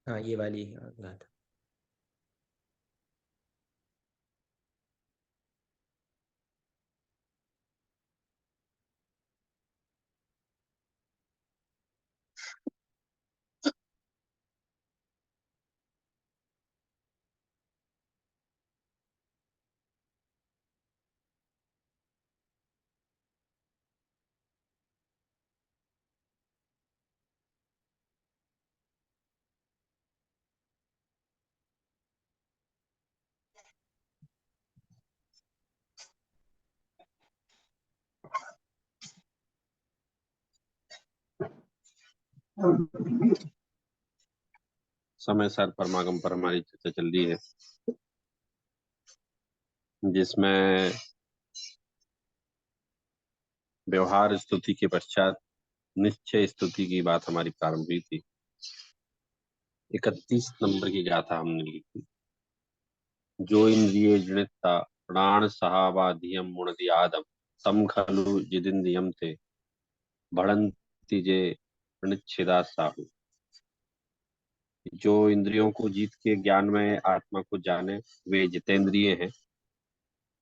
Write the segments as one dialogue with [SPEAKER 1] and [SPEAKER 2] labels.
[SPEAKER 1] हाँ, ये वाली गाथा।
[SPEAKER 2] समय सार परमागम पर हमारी चर्चा चल रही है, जिसमें व्यवहार स्तुति के पश्चात निश्चय स्तुति की बात हमारी प्रारंभ हुई थी। 31 नंबर की गाथा हमने लिखी। जो इंद्रिय जनिता प्राण सहावाधियम मुणदियादम तम खलु जिदिंद्रियम ते बढ़ंति जे प्रणिच्छेदा साहु। जो इंद्रियों को जीत के ज्ञान में आत्मा को जाने वे जितेंद्रिय हैं,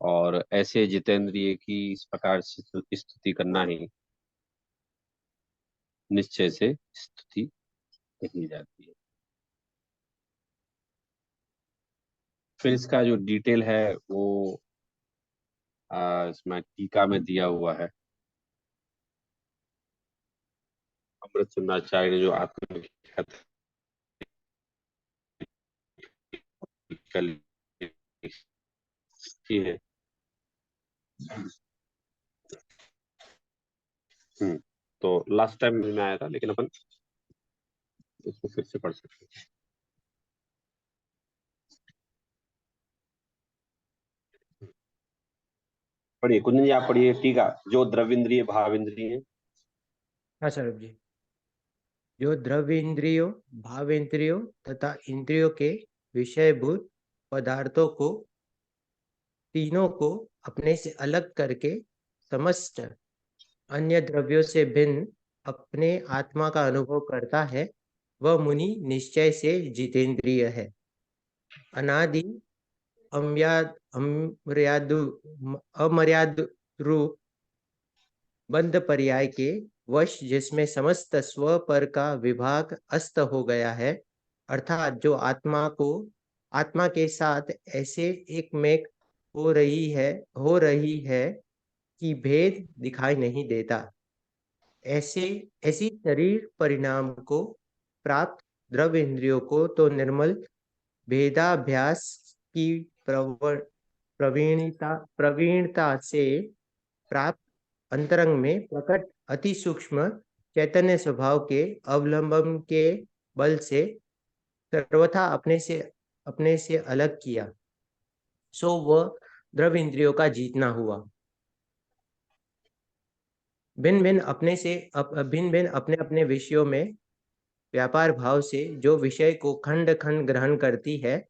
[SPEAKER 2] और ऐसे जितेंद्रिय की इस प्रकार से स्तुति करना ही निश्चय से स्तुति कही जाती है। फिर इसका जो डिटेल है वो इसमें टीका में दिया हुआ है। अमृत चंद्राचार्य ने जो आत्मविख्यात लिखी है। तो लास्ट टाइम में आया था, लेकिन अपन इसको फिर से पढ़ सकते हैं। पढ़िए कुंदन जी, आप पढ़िए टीका। जो द्रविंद्रिय भाविंद्रिय।
[SPEAKER 1] हाँ स्वरूप जी। जो द्रव्य इंद्रियों, भाव इंद्रियों तथा इंद्रियों के विषयभूत पदार्थों को, तीनों को अपने से अलग करके समस्त अन्य द्रव्यों से भिन्न अपने आत्मा का अनुभव करता है, वह मुनि निश्चय से जितेंद्रिय है। अनादि अमर्याद रूप बंध पर्याय के वश जिसमें समस्त स्व पर का विभाग अस्त हो गया है, अर्थात जो आत्मा के साथ ऐसे एकमेक हो रही है कि भेद दिखाई नहीं देता, ऐसे ऐसी शरीर परिणाम को प्राप्त द्रव्य इंद्रियों को तो निर्मल भेदाभ्यास की प्रवीणता से प्राप्त अंतरंग में प्रकट अति सूक्ष्म चैतन्य स्वभाव के अवलंबन के बल से सर्वथा अपने से अलग किया, सो वह द्रव्य इंद्रियों का जीतना हुआ। भिन्न भिन्न अपने अपने विषयों में व्यापार भाव से जो विषय को खंड खंड ग्रहण करती है,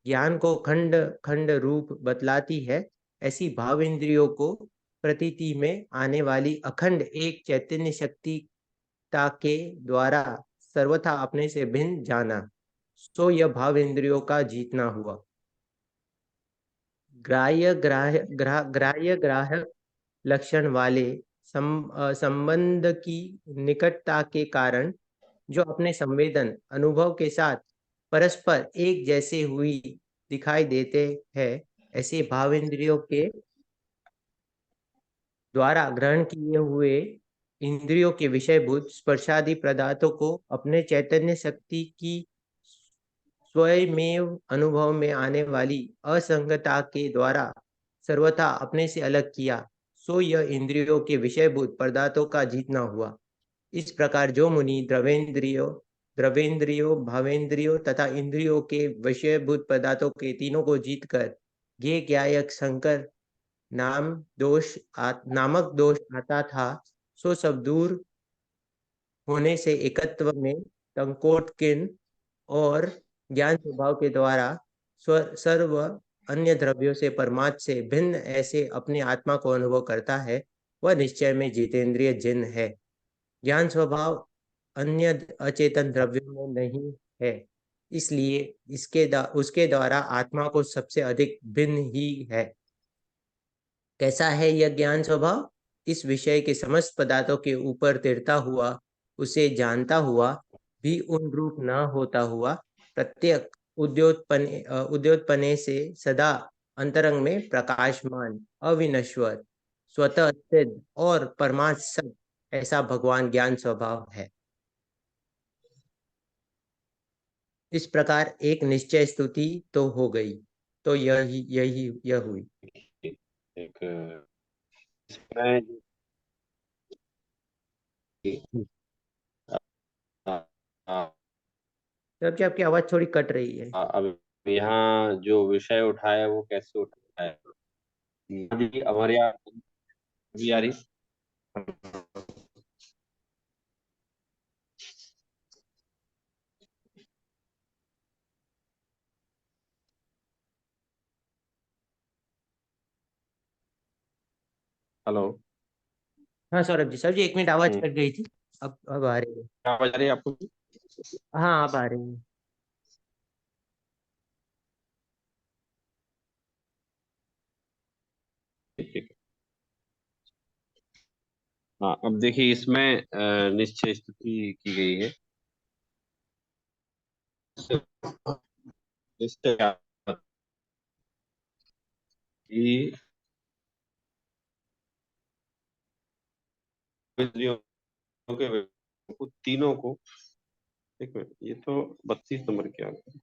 [SPEAKER 1] ज्ञान को खंड खंड रूप बतलाती है, ऐसी भाव इंद्रियों को प्रतीति में आने वाली अखंड एक चैतन्य शक्तिता के द्वारा सर्वथा अपने से भिन्न जाना, सो यह भाव इंद्रियों का जीतना हुआ। ग्राह्य ग्राहक लक्षण वाले संबंध की निकटता के कारण जो अपने संवेदन अनुभव के साथ परस्पर एक जैसे हुई दिखाई देते हैं, ऐसे भावेंद्रियों के द्वारा ग्रहण किए हुए इंद्रियों के विषयभूत स्पर्शादि पदार्थों को अपने चैतन्य शक्ति की स्वयमेव अनुभव में आने वाली असंगता के द्वारा सर्वथा अपने से अलग किया, सो यह इंद्रियों के विषयभूत पदार्थों का जीतना हुआ। इस प्रकार जो मुनि द्रवेंद्रियों, भावेंद्रियों तथा इंद्रियों के विषयभूत पदार्थों के तीनों को जीतकर ये ज्ञायक शंकर नामक दोष आता था, सो सब दूर होने से एकत्व में संकोचकिन और ज्ञान स्वभाव के द्वारा सर्व अन्य द्रव्यों से परमात्म से भिन्न ऐसे अपनी आत्मा को अनुभव करता है, वह निश्चय में जितेंद्रिय जिन है। ज्ञान स्वभाव अन्य अचेतन द्रव्यों में नहीं है, इसलिए उसके द्वारा आत्मा को सबसे अधिक भिन्न ही है। कैसा है यह ज्ञान स्वभाव? इस विषय के समस्त पदार्थों के ऊपर तिरता हुआ, उसे जानता हुआ भी उन रूप न होता हुआ, प्रत्येक उद्योतपने से सदा अंतरंग में प्रकाशमान, अविनश्वर, स्वतः सिद्ध और परमार्थ सत्य, ऐसा भगवान ज्ञान स्वभाव है। इस प्रकार एक निश्चय स्तुति तो हो गई। तो यह हुई।
[SPEAKER 2] एक इसमें आ, आ,
[SPEAKER 1] जबकि आपकी आवाज थोड़ी कट रही है।
[SPEAKER 2] अब यहाँ जो विषय उठाया वो कैसे उठाया है, हमारे यहाँ भी आ रही। हेलो।
[SPEAKER 1] हाँ सौरभ जी, सर जी 1 मिनट आवाज
[SPEAKER 2] हम्म,
[SPEAKER 1] कट गई थी। अब आ रही है।
[SPEAKER 2] क्या आवाज आ रही है आपको?
[SPEAKER 1] हाँ अब आ रही है।
[SPEAKER 2] ठीक ठीक। हाँ, अब देखिए इसमें निश्चय स्तुति की गई है। निश्चय क्या कि इंद्रियों के तीनों को, एक मिनट, ये तो 32 नंबर क्या है?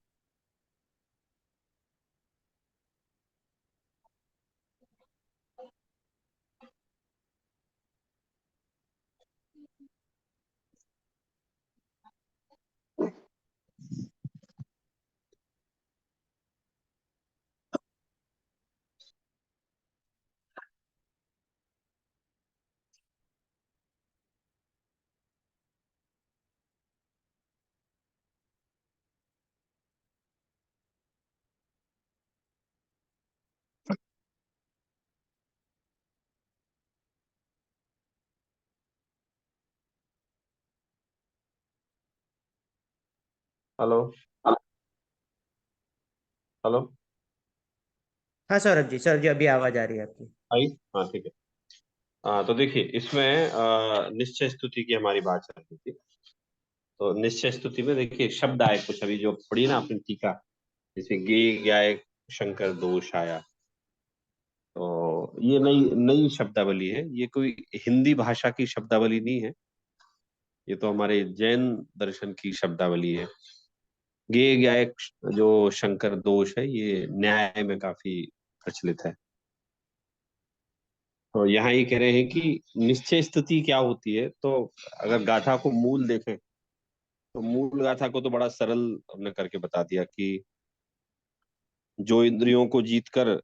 [SPEAKER 2] हेलो। हेलो।
[SPEAKER 1] हाँ सौरभ जी, सर जी अभी आवाज आ रही है आपकी।
[SPEAKER 2] आई। हाँ ठीक है। तो देखिए इसमें निश्चय स्तुति की हमारी बात चल रही थी। तो निश्चय स्तुति में देखिए शब्द आए कुछ, अभी जो पढ़ी ना आपने टीका, जिसमें गे गाय शंकर दोष आया। तो ये नई नई शब्दावली है, ये कोई हिंदी भाषा की शब्दावली नहीं है। ये तो हमारे जैन दर्शन की शब्दावली है। गे गाय जो शंकर दोष है, ये न्याय में काफी प्रचलित है। तो यहाँ ये कह रहे हैं कि निश्चय स्तुति क्या होती है। तो अगर गाथा को मूल देखें, तो मूल गाथा को तो बड़ा सरल हमने करके बता दिया कि जो इंद्रियों को जीतकर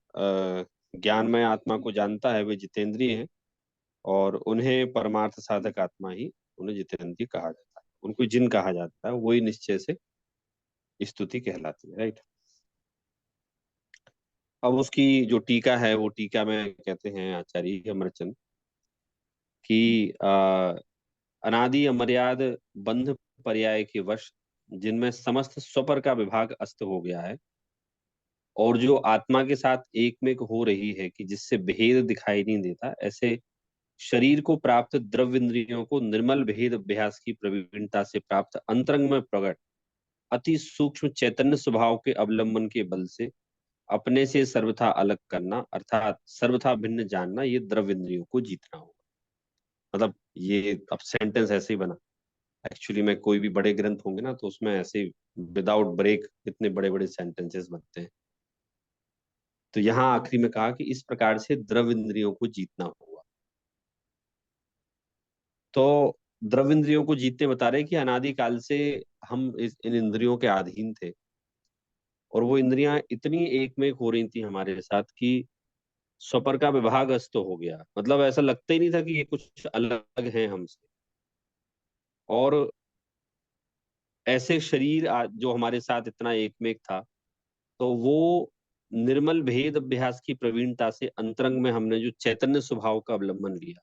[SPEAKER 2] ज्ञानमय आत्मा को जानता है वे जितेंद्रिय हैं, और उन्हें परमार्थ साधक आत्मा ही उन्हें जितेंद्रिय कहा जाता है। उनको जिन कहा जाता है वही निश्चय से स्तुति कहलाती है, राइट। अब उसकी जो टीका है, वो टीका में कहते हैं आचार्य अमरचंद कि अनादि अमर्याद बंध पर्याय के वश जिनमें समस्त स्वपर का विभाग अस्त हो गया है, और जो आत्मा के साथ एक में हो रही है कि जिससे भेद दिखाई नहीं देता, ऐसे शरीर को प्राप्त द्रव्य इंद्रियों को निर्मल भेद अभ्यास की प्रवीणता से प्राप्त अंतरंग में प्रकट अति सूक्ष्म चैतन्य स्वभाव के अवलंबन के बल से अपने से सर्वथा अलग करना, अर्थात सर्वथा भिन्न जानना, ये द्रव्य इंद्रियों को जीतना होगा। मतलब ये अब सेंटेंस ऐसे ही बना। एक्चुअली में कोई भी बड़े ग्रंथ होंगे ना, तो उसमें ऐसे विदाउट ब्रेक इतने बड़े बड़े सेंटेंसेस बनते हैं। तो यहाँ आखिरी में कहा कि इस प्रकार से द्रव्य इंद्रियों को जीतना होगा। तो द्रव्य इंद्रियों को जीतते बता रहे हैं कि अनादि काल से हम इन इंद्रियों के अधीन थे, और वो इंद्रियां इतनी एक में हो रही थी हमारे साथ कि स्वपर का विभाग अस्त हो गया। मतलब ऐसा लगता ही नहीं था कि ये कुछ अलग है हमसे। और ऐसे शरीर जो हमारे साथ इतना एक में एक था, तो वो निर्मल भेद अभ्यास की प्रवीणता से अंतरंग में हमने जो चैतन्य स्वभाव का अवलंबन लिया,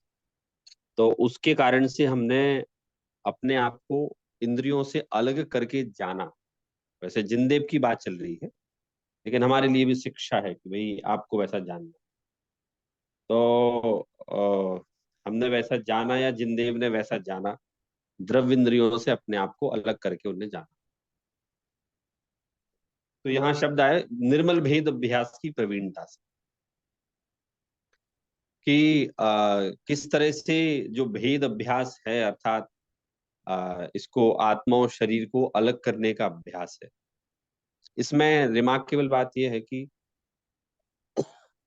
[SPEAKER 2] तो उसके कारण से हमने अपने आप को इंद्रियों से अलग करके जाना। वैसे जिनदेव की बात चल रही है, लेकिन हमारे लिए भी शिक्षा है कि भाई आपको वैसा जानना है। तो हमने वैसा जाना या जिनदेव ने वैसा जाना, द्रव्य इंद्रियों से अपने आप को अलग करके उन्हें जाना। तो यहाँ शब्द आए निर्मल भेद अभ्यास की प्रवीणता से, कि किस तरह से जो भेद अभ्यास है, अर्थात इसको आत्मा और शरीर को अलग करने का अभ्यास है। इसमें रिमार्केबल बात यह है कि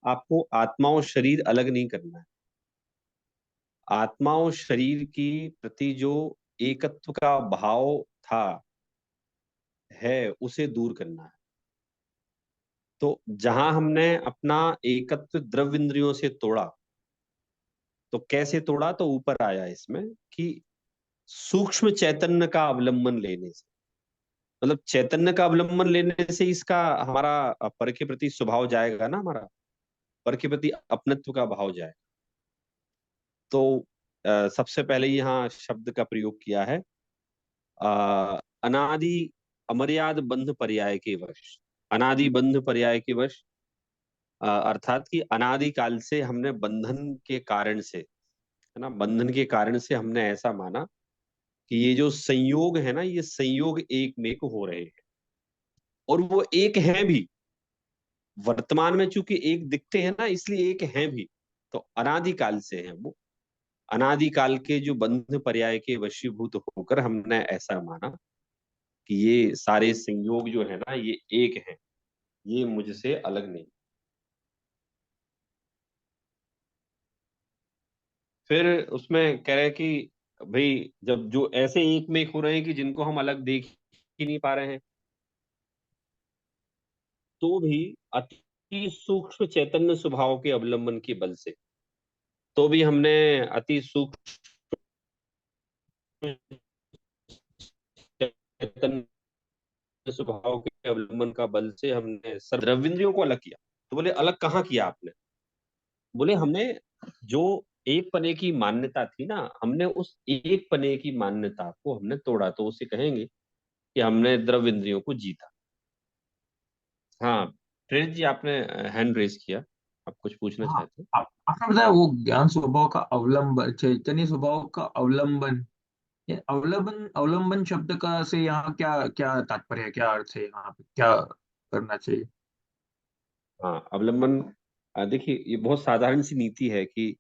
[SPEAKER 2] आपको आत्मा और शरीर अलग नहीं करना है। आत्मा और शरीर की प्रति जो एकत्व का भाव था, है, उसे दूर करना है। तो जहां हमने अपना एकत्व द्रव्य इंद्रियों से तोड़ा, तो कैसे तोड़ा, तो ऊपर आया इसमें कि सूक्ष्म चैतन्य का अवलंबन लेने से, मतलब चैतन्य का अवलंबन लेने से इसका हमारा पर के प्रति स्वभाव जाएगा ना, हमारा पर के प्रति अपनत्व का भाव जाएगा। तो सबसे पहले यहाँ शब्द का प्रयोग किया है अनादि अमर्याद बंध पर्याय के वश। अनादि बंध पर्याय के वश अर्थात कि अनादि काल से हमने बंधन के कारण से, है ना, बंधन के कारण से हमने ऐसा माना कि ये जो संयोग है ना, ये संयोग एक में को हो रहे हैं, और वो एक हैं भी। वर्तमान में चूंकि एक दिखते हैं ना, इसलिए एक हैं भी। तो अनादि काल से हैं वो। अनादि काल के जो बंध पर्याय के वशीभूत होकर हमने ऐसा माना कि ये सारे संयोग जो है ना, ये एक हैं, ये मुझसे अलग नहीं। फिर उसमें कह रहे हैं कि भाई जब जो ऐसे एक में एक हो रहे हैं कि जिनको हम अलग देख ही नहीं पा रहे हैं, तो भी अति सूक्ष्म चैतन्य स्वभाव के अवलंबन के बल से, तो भी हमने अति सूक्ष्म चैतन्य स्वभाव के अवलंबन का बल से हमने सर्व द्रव्येंद्रियों को अलग किया। तो बोले अलग कहाँ किया आपने? बोले हमने जो एक पने की मान्यता थी ना, हमने उस एक पने की मान्यता को हमने तोड़ा, तो उसे कहेंगे कि हमने द्रव्य इंद्रियों को जीता। हाँ, प्रेरित जी आपने हैंड रेज किया, आप कुछ पूछना
[SPEAKER 3] हाँ,
[SPEAKER 2] चाहते हैं?
[SPEAKER 3] आपने बताया वो ज्ञान स्वभाव का अवलंबन, चैतन्य स्वभाव का अवलंबन। ये अवलंबन, अवलंबन शब्द का से यहाँ क्या क्या तात्पर्य है, क्या अर्थ है, यहाँ पे क्या करना चाहिए?
[SPEAKER 2] हाँ, अवलंबन देखिए ये बहुत साधारण सी नीति है कि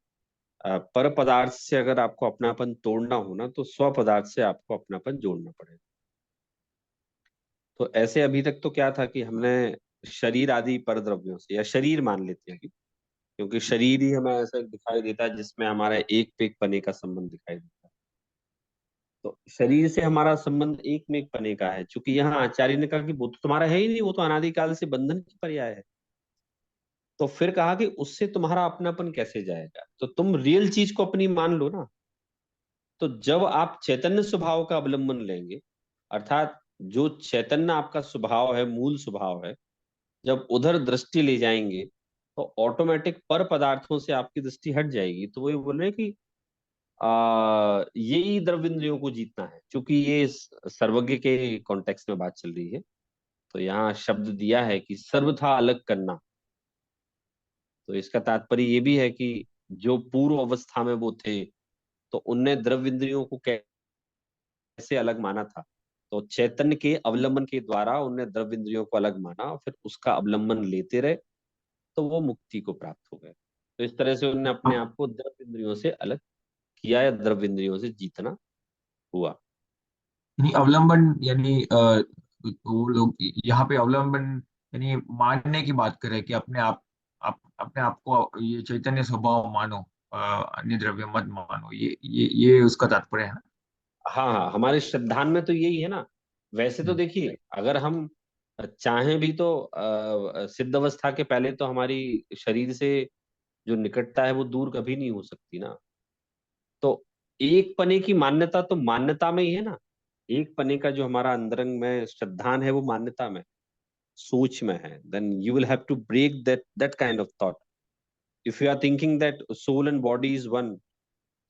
[SPEAKER 2] पर पदार्थ से अगर आपको अपनापन तोड़ना हो ना, तो स्व पदार्थ से आपको अपनापन जोड़ना पड़ेगा। तो ऐसे अभी तक तो क्या था कि हमने शरीर आदि पर द्रव्यों से, या शरीर मान लेते हैं कि, क्योंकि शरीर ही हमें ऐसा दिखाई देता है जिसमें हमारा एक पे एक पने का संबंध दिखाई देता है। तो शरीर से हमारा संबंध एक में एक पने का है, क्योंकि यहाँ आचार्य ने कहा कि वो तो तुम्हारा है ही नहीं, वो तो अनादिकाल से बंधन की पर्याय है। तो फिर कहा कि उससे तुम्हारा अपनापन कैसे जाएगा, तो तुम रियल चीज को अपनी मान लो ना। तो जब आप चैतन्य स्वभाव का अवलंबन लेंगे, अर्थात जो चैतन्य आपका स्वभाव है, मूल स्वभाव है, जब उधर दृष्टि ले जाएंगे, तो ऑटोमेटिक पर पदार्थों से आपकी दृष्टि हट जाएगी। तो वही बोल रहे हैं कि यही द्रव्य इंद्रियों को जीतना है, क्योंकि ये सर्वज्ञ के कॉन्टेक्स्ट में बात चल रही है। तो यहाँ शब्द दिया है कि सर्वथा अलग करना। तो इसका तात्पर्य ये भी है कि जो पूर्व अवस्था में वो थे, तो उनने द्रव्य इंद्रियों को कैसे अलग माना था, तो चैतन्य के अवलंबन के द्वारा उन्हें द्रव्य इंद्रियों को अलग माना, और फिर उसका अवलंबन लेते रहे, तो वो मुक्ति को प्राप्त हो गए। तो इस तरह से उन्होंने अपने आप को द्रव्य इंद्रियों से अलग किया, या द्रव्य इंद्रियों से जीतना हुआ।
[SPEAKER 3] यानी अवलंबन, यानी वो लोग यहाँ पे अवलंबन यानी मानने की बात कर रहे हैं कि अपने आप को ये चैतन्य स्वभाव मानो, अन्य द्रव्य मत मानो, ये उसका तात्पर्य है ना?
[SPEAKER 2] हाँ हाँ, हमारे श्रद्धान में तो यही है ना। वैसे तो
[SPEAKER 3] हम्म।
[SPEAKER 2] देखिए, अगर हम चाहें भी तो सिद्ध अवस्था के पहले तो हमारी शरीर से जो निकटता है वो दूर कभी नहीं हो सकती ना। तो एक पने की मान्यता तो मान्यता में ही है ना। एक पने का जो हमारा अंतरंग में श्रद्धान है, वो मान्यता में, सोच में है। Then you will have to break that kind of thought. If you are thinking that soul and body is one,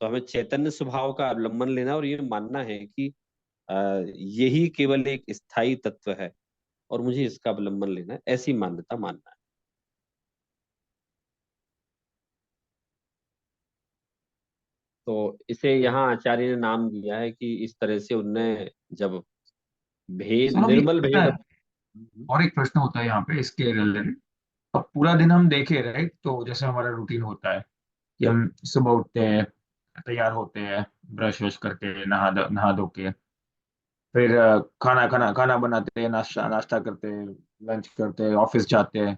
[SPEAKER 2] तो हमें चैतन्य स्वभाव का अवलंबन लेना और ये मानना है कि अ, यही केवल एक स्थायी तत्व है। और मुझे इसका अवलंबन लेना है, ऐसी मान्यता मानना है। तो इसे यहाँ आचार्य ने नाम दिया है कि इस तरह से उनने जब भेद,
[SPEAKER 3] सर, अभी
[SPEAKER 2] निर्मल
[SPEAKER 3] पता
[SPEAKER 2] भेद।
[SPEAKER 3] है, और एक प्रश्न होता है यहाँ पे इसके रिलेटेड। अब पूरा दिन हम देखे, राइट, तो जैसे हमारा रूटीन होता है कि हम सुबह उठते हैं, तैयार होते हैं, ब्रश वश करके, नहा धो के, फिर खाना खाना खाना बनाते हैं, नाश्ता नाश्ता करते हैं, लंच करते हैं, ऑफिस जाते हैं,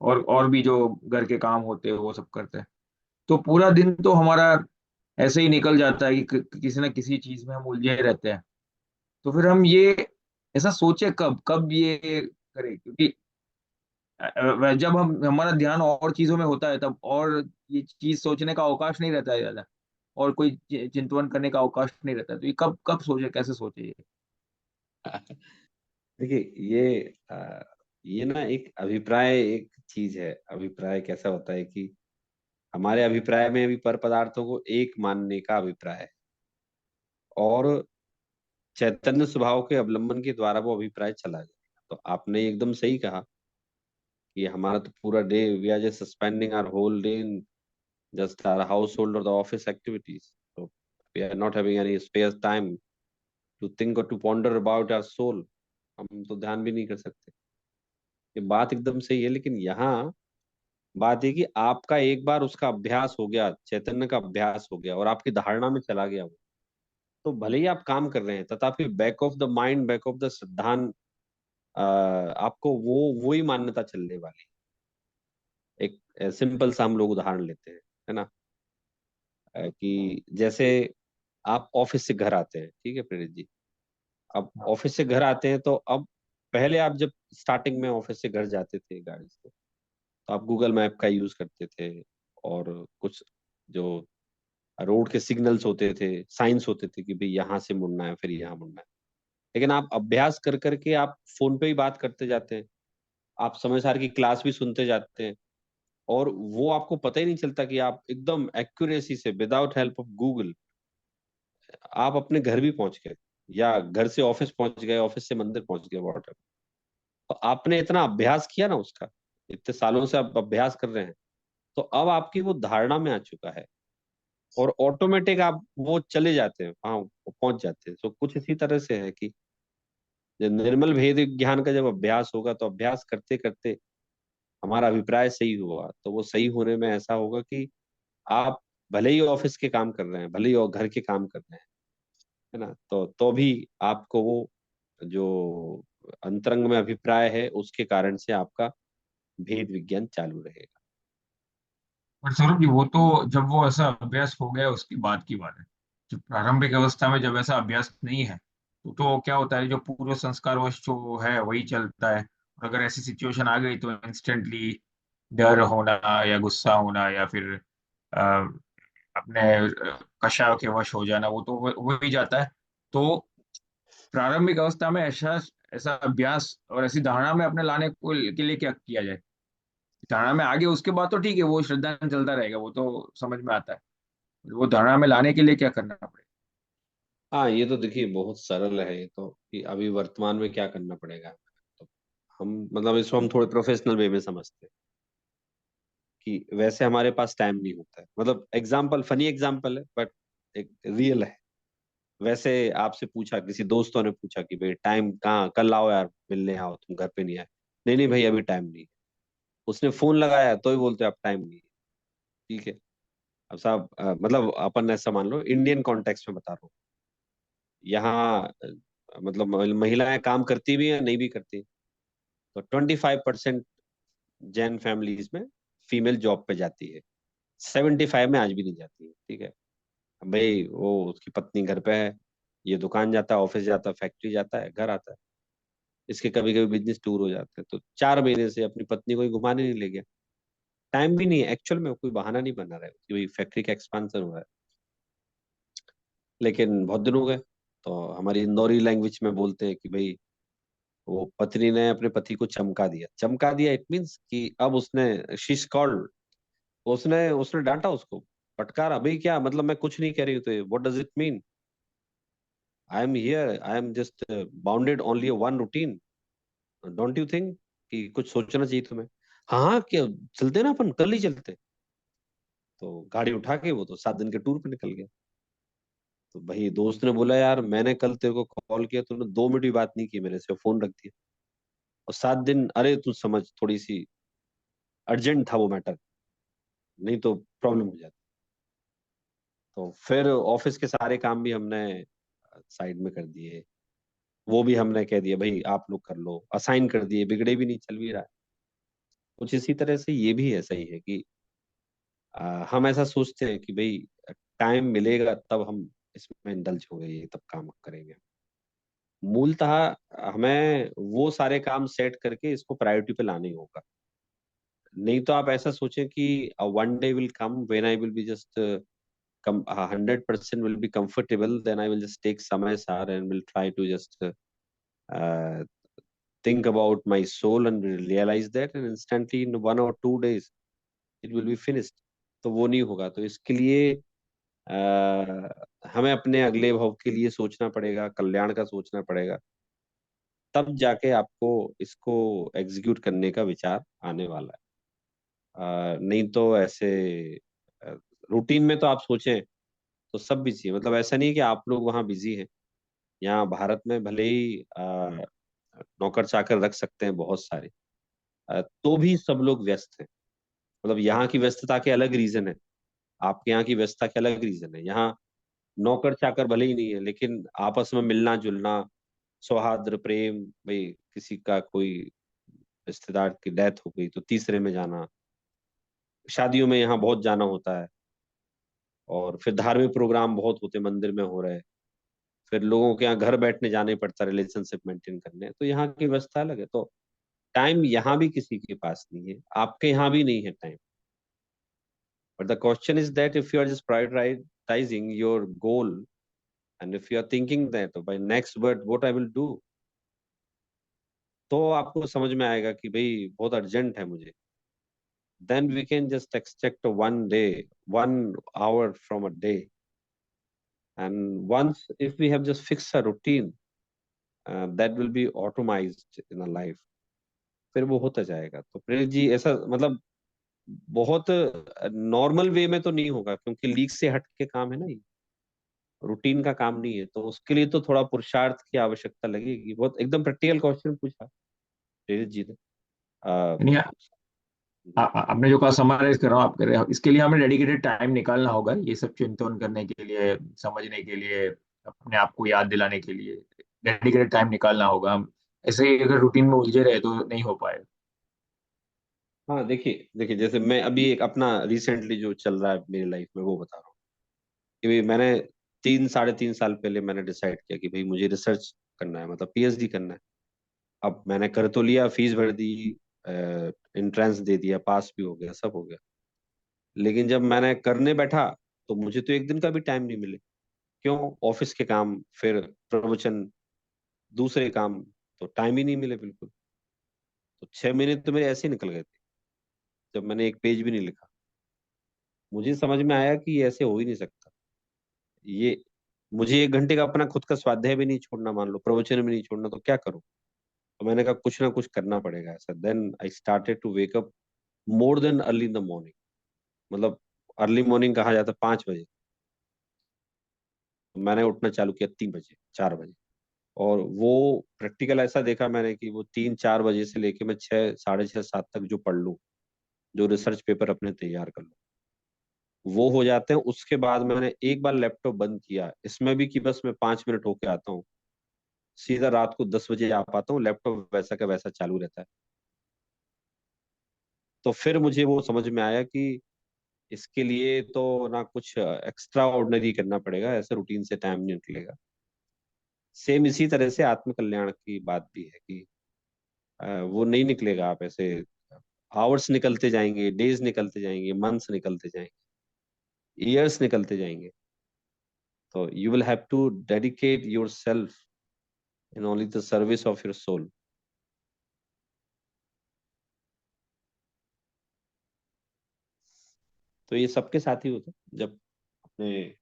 [SPEAKER 3] और भी जो घर के काम होते हैं वो सब करते हैं। तो पूरा दिन तो हमारा ऐसे ही निकल जाता है कि किसी ना किसी चीज में हम उलझे रहते हैं। तो फिर हम ये ऐसा सोचे कब कब ये करें, क्योंकि जब हम हमारा ध्यान और चीजों में होता है तब और ये चीज सोचने का अवकाश नहीं रहता है ज्यादा, और कोई चिंतवन करने का अवकाश नहीं रहता है। तो ये कब कब सोचे, कैसे सोचे ये?
[SPEAKER 2] देखिए, ये ना एक अभिप्राय, एक चीज है। अभिप्राय कैसा होता है कि हमारे अभिप्राय में भी पर पदार्थों को एक मानने का अभिप्राय है, और चैतन्य स्वभाव के अवलंबन के द्वारा वो अभिप्राय चला जाएगा। तो आपने एकदम सही कहा कि हमारा तो पूरा day, we are just spending our whole day in just our household और द ऑफिस एक्टिविटीज। तो we are not having any spare time to think और to ponder about our soul. हम तो ध्यान भी नहीं कर सकते। ये बात एकदम सही है, लेकिन यहाँ बात है कि आपका एक बार उसका अभ्यास हो गया, चैतन्य का अभ्यास हो गया और आपकी धारणा में चला गया वो, तो भले ही आप काम कर रहे हैं तथापि back of the mind, back of the सिद्धांत, आपको वो ही मान्यता चलने वाली। एक सिंपल सा हम लोग उदाहरण लेते हैं, है ना, कि जैसे आप ऑफिस से घर आते हैं, ठीक है प्रेरित जी। अब ऑफिस से घर आते हैं तो अब पहले आप जब स्टार्टिंग में ऑफिस से घर जाते थे गाड़ी से, तो आप गूगल मैप का यूज करते थे, और कुछ जो रोड के सिग्नल्स होते थे, साइंस होते थे कि भाई यहाँ से मुड़ना है, फिर यहाँ मुड़ना है। लेकिन आप अभ्यास कर करके आप फोन पे ही बात करते जाते हैं, आप समय सार की क्लास भी सुनते जाते हैं, और वो आपको पता ही नहीं चलता कि आप एकदम एक्यूरेसी से, विदाउट हेल्प ऑफ गूगल, आप अपने घर भी पहुंच गए, या घर से ऑफिस पहुंच गए, ऑफिस से मंदिर पहुंच गए, वॉट। तो आपने इतना अभ्यास किया ना उसका, इतने सालों से आप अभ्यास कर रहे हैं, तो अब आपकी वो धारणा में आ चुका है, और ऑटोमेटिक आप वो चले जाते हैं, वहां पहुंच जाते हैं। तो कुछ इसी तरह से है कि जब निर्मल भेद ज्ञान का जब अभ्यास होगा, तो अभ्यास करते करते हमारा अभिप्राय सही हुआ, तो वो सही होने में ऐसा होगा कि आप भले ही ऑफिस के काम कर रहे हैं, भले ही और घर के काम कर रहे हैं, है ना, तो भी आपको वो जो अंतरंग में अभिप्राय है, उसके कारण से आपका भेद विज्ञान चालू रहेगा।
[SPEAKER 3] पर सौरभ जी, वो तो जब वो ऐसा अभ्यास हो गया उसकी बात की बात है। जब प्रारंभिक अवस्था में जब ऐसा अभ्यास नहीं है, तो क्या होता है, जो पूर्व संस्कारवश जो है वही चलता है। और अगर ऐसी सिचुएशन आ गई तो इंस्टेंटली डर होना या गुस्सा होना या फिर अ, अपने कषाय के वश हो जाना, वो तो हो ही जाता है। तो प्रारंभिक अवस्था में ऐसा ऐसा अभ्यास और ऐसी धारणा में अपने लाने को के लिए क्या किया जाए? धारणा में आ गए उसके बाद तो ठीक है, वो श्रद्धा चलता रहेगा, वो तो समझ में आता है। वो धारणा में लाने के लिए क्या करना पड़ेगा?
[SPEAKER 2] हाँ, ये तो देखिए बहुत सरल है ये तो, कि अभी वर्तमान में क्या करना पड़ेगा। तो हम मतलब इसको हम थोड़े प्रोफेशनल वे में समझते हैं कि वैसे हमारे पास टाइम नहीं होता है। मतलब एग्जाम्पल, फनी एग्जाम्पल है बट एक रियल है। वैसे आपसे पूछा, किसी दोस्तों ने पूछा कि भाई टाइम कहाँ, कल आओ यार, मिलने आओ, तुम घर पे नहीं आए। नहीं नहीं भाई, अभी टाइम नहीं है। उसने फोन लगाया तो ही बोलते आप टाइम नहीं है। ठीक है। अब साहब, मतलब अपन ऐसा मान लो, इंडियन कॉन्टेक्स्ट में बता रहा हूँ। यहाँ मतलब महिलाएं काम करती भी है, नहीं भी करती। तो 25% जैन फैमिलीज में फीमेल जॉब पे जाती है, 75 में आज भी नहीं जाती है। ठीक है। भाई वो उसकी पत्नी घर पे है, ये दुकान जाता है, ऑफिस जाता है, फैक्ट्री जाता है, घर आता है। इसके कभी कभी बिजनेस टूर हो जाते हैं, तो 4 महीने से अपनी पत्नी को ही घुमाने नहीं ले गया। टाइम भी नहीं है एक्चुअल में, कोई बहाना नहीं बना रहा है कि भाई फैक्ट्री का एक्सपांशन हो रहा है। लेकिन बहुत दिन हो गए, तो हमारी इंदौरी लैंग्वेज में बोलते हैं कि भाई वो पत्नी ने अपने पति को चमका दिया। चमका दिया इट मीन्स कि अब उसने, शी कॉल्ड, उसने उसने डांटा उसको, फटकारा। भाई क्या मतलब, मैं कुछ नहीं कह रही हूँ, तो what does it mean? I am here, I am just bounded only one routine, don't you think कि कुछ सोचना चाहिए तुम्हें? हाँ हाँ, क्या चलते ना, अपन कल ही चलते। तो गाड़ी उठा के वो तो 7 दिन के टूर पे निकल गया। तो भाई दोस्त ने बोला यार मैंने कल तेरे को कॉल किया, तूने 2 मिनट भी बात नहीं की मेरे से, फोन रख दिया। और 7 दिन, अरे तू समझ, थोड़ी सी अर्जेंट था वो मैटर, नहीं तो प्रॉब्लम हो जाती। तो फिर ऑफिस के सारे काम भी हमने साइड में कर दिए, वो भी हमने कह दिया भाई आप लोग कर लो, असाइन कर दिए, बिगड़े भी नहीं, चल भी रहा है। कुछ इसी तरह से ये भी ऐसा ही है कि हम ऐसा सोचते हैं कि भाई टाइम मिलेगा तब हम इसमें इंडल्ज होंगे, ये तब काम करेंगे। मूलतः हमें वो सारे काम सेट करके इसको प्रायोरिटी पे लाना ही होगा। नहीं तो आप ऐसा सोचें कि one day will come when I will be just 100% will be comfortable, then I will just take some SR and will try to just think about my soul and realize that, and instantly in 1 or 2 days it will be finished. तो वो नहीं होगा। तो इसके लिए हमें अपने अगले भव के लिए सोचना पड़ेगा, कल्याण का सोचना पड़ेगा, तब जाके आपको इसको एग्जीक्यूट करने का विचार आने वाला है। नहीं तो ऐसे रूटीन में तो आप सोचें तो सब बिजी है। मतलब ऐसा नहीं है कि आप लोग वहाँ बिजी हैं, यहाँ भारत में भले ही नौकर चाकर रख सकते हैं बहुत सारे, तो भी सब लोग व्यस्त हैं। मतलब यहाँ की व्यस्तता के अलग रीजन है, आपके यहाँ की व्यस्तता के अलग रीजन है। यहाँ नौकर चाकर भले ही नहीं है, लेकिन आपस में मिलना जुलना, सौहार्द प्रेम, भाई किसी का कोई रिश्तेदार की डेथ हो गई तो तीसरे में जाना, शादियों में यहाँ बहुत जाना होता है, और फिर धार्मिक प्रोग्राम बहुत होते हैं, मंदिर में हो रहे हैं, फिर लोगों के यहाँ घर बैठने जाने पड़ता है रिलेशनशिप मेंटेन करने, तो यहाँ की व्यवस्था अलग है। तो टाइम यहाँ भी किसी के पास नहीं है, आपके यहाँ भी नहीं है time. But the question is that if you are just prioritising your goal, and if you are thinking that by next word what I will do, तो आपको समझ में आएगा कि भाई बहुत अर्जेंट है मुझे। Then we can just expect 1 day, 1 hour from a day, and once if we have just fixed a routine, that will be automized in a life, फिर वो होता जाएगा। तो प्रेरित जी ऐसा मतलब बहुत नॉर्मल वे में तो नहीं होगा, क्योंकि लीग से हट के काम है ना ये, रूटीन का काम नहीं है, तो उसके लिए तो थोड़ा पुरुषार्थ की आवश्यकता लगेगी। बहुत एकदम प्रैक्टिकल क्वेश्चन पूछा प्रेरित जी ने। आ,
[SPEAKER 3] यानी आपने जो कहा समराइज कर रहा हूँ, आप कर रहे हो, इसके लिए हमें डेडिकेटेड टाइम निकालना होगा ये सब चिंतन करने के लिए, समझने के लिए, अपने आप को याद दिलाने के लिए डेडिकेटेड टाइम निकालना होगा। हम ऐसे ही अगर रूटीन में उलझे रहे तो नहीं हो पाएगा।
[SPEAKER 2] हाँ देखिए देखिए, जैसे मैं अभी एक अपना रिसेंटली जो चल रहा है मेरी लाइफ में वो बता रहा हूँ कि भाई मैंने 3 साढ़े 3 साल पहले मैंने डिसाइड किया कि भाई मुझे रिसर्च करना है, मतलब पीएचडी करना है। अब मैंने कर तो लिया, फीस भर दी, एंट्रेंस दे दिया, पास भी हो गया, सब हो गया। लेकिन जब मैंने करने बैठा तो मुझे तो एक दिन का भी टाइम नहीं मिले। क्यों? ऑफिस के काम, फिर प्रवचन, दूसरे काम, तो टाइम ही नहीं मिले बिल्कुल। तो 6 महीने तो मेरे ऐसे ही निकल गए थे, जब मैंने एक पेज भी नहीं लिखा। मुझे समझ में आया कि ये ऐसे हो ही नहीं सकता। ये मुझे 1 घंटे का अपना खुद का स्वाध्याय भी नहीं छोड़ना, मान लो प्रवचन भी नहीं छोड़ना, तो क्या करूं? तो मैंने कहा कुछ ना कुछ करना पड़ेगा ऐसा। Then I started to wake up more than early in the morning. मतलब अर्ली मॉर्निंग कहा जाता 5 बजे, तो मैंने उठना चालू किया 3 बजे, 4 बजे। और वो प्रैक्टिकल ऐसा देखा मैंने कि वो 3 4 बजे से लेके मैं 6 साढ़े 6 7 तक जो पढ़ लूँ, जो रिसर्च पेपर अपने तैयार कर लूँ, वो हो जाते हैं। उसके बाद मैंने एक बार लैपटॉप बंद किया, इसमें भी कि बस मैं 5 मिनट होके आता हूँ, सीधा रात को 10 बजे आ पाता हूँ, लैपटॉप वैसा का वैसा चालू रहता है। तो फिर मुझे वो समझ में आया कि इसके लिए तो ना कुछ एक्स्ट्रा ऑर्डिनरी करना पड़ेगा, ऐसे रूटीन से टाइम नहीं निकलेगा। सेम इसी तरह से आत्म कल्याण की बात भी है कि वो नहीं निकलेगा। आप ऐसे आवर्स निकलते जाएंगे, डेज निकलते जाएंगे, मंथ्स निकलते जाएंगे, ईयर्स निकलते जाएंगे। तो you will have to dedicate your self in only the service of your soul. तो ये सबके साथ ही होता है। जब अपने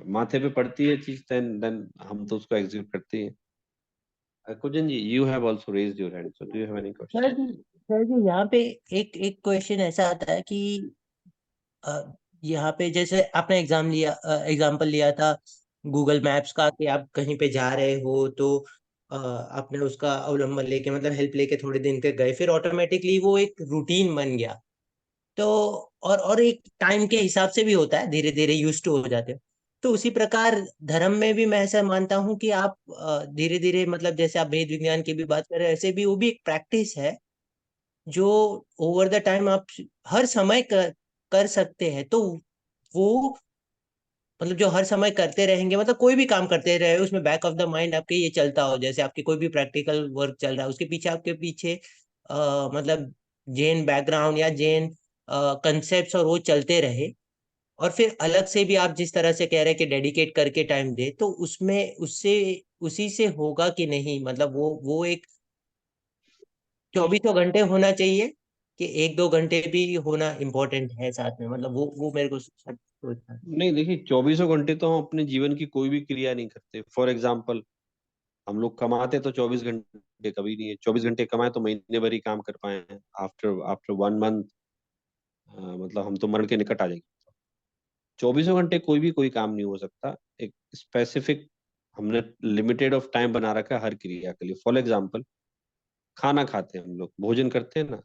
[SPEAKER 2] माथे पे पड़ती है चीज, देन देन हम तो उसको एग्जीक्यूट करते हैं। Kujan ji, you have also raised your hand, so do you have any
[SPEAKER 1] sir
[SPEAKER 2] question?
[SPEAKER 1] जी, सर जी यहाँ पे एक एक क्वेश्चन ऐसा आता है कि अ, यहाँ पे जैसे आपने एग्जाम्पल लिया था गूगल मैप्स का कि आप कहीं पे जा रहे हो तो आपने उसका अवलंबन लेके मतलब हेल्प लेके थोड़े दिन के गए, फिर ऑटोमेटिकली वो एक रूटीन बन गया। तो और एक टाइम के हिसाब से भी होता है, धीरे धीरे यूज टू हो जाते हो। तो उसी प्रकार धर्म में भी मैं ऐसा मानता हूँ कि आप धीरे धीरे मतलब जैसे आप वेद विज्ञान की भी बात कर रहे हैं, ऐसे भी वो भी एक प्रैक्टिस है जो ओवर द टाइम आप हर समय कर सकते हैं। तो वो मतलब जो हर समय करते रहेंगे, मतलब कोई भी काम करते रहे उसमें बैक ऑफ द माइंड आपके ये चलता हो, जैसे आपके कोई भी प्रैक्टिकल वर्क चल रहा है उसके पीछे आपके पीछे मतलब जैन बैकग्राउंड या जैन कंसेप्ट्स और वो चलते रहे। और फिर अलग से भी आप जिस तरह से कह रहे हैं कि डेडिकेट करके टाइम दे, तो उसमें उससे उसी से होगा कि नहीं, मतलब वो एक 24 घंटे होना चाहिए कि एक दो घंटे भी होना इम्पोर्टेंट है साथ में, मतलब वो मेरे को सोचना है।
[SPEAKER 2] नहीं, देखिए, 24 घंटे तो हम अपने जीवन की कोई भी क्रिया नहीं करते। फॉर एग्जाम्पल, हम लोग कमाते तो 24 घंटे कभी नहीं है। 24 घंटे कमाए तो महीने भर ही काम कर पाए हैं। आफ्टर आफ्टर 1 मंथ मतलब हम तो मरण के निकट आ जाएंगे। 24 घंटे कोई भी कोई काम नहीं हो सकता। एक स्पेसिफिक हमने लिमिटेड ऑफ टाइम बना रखा है हर क्रिया के लिए। फॉर एग्जाम्पल, खाना खाते हैं, हम लोग भोजन करते हैं ना,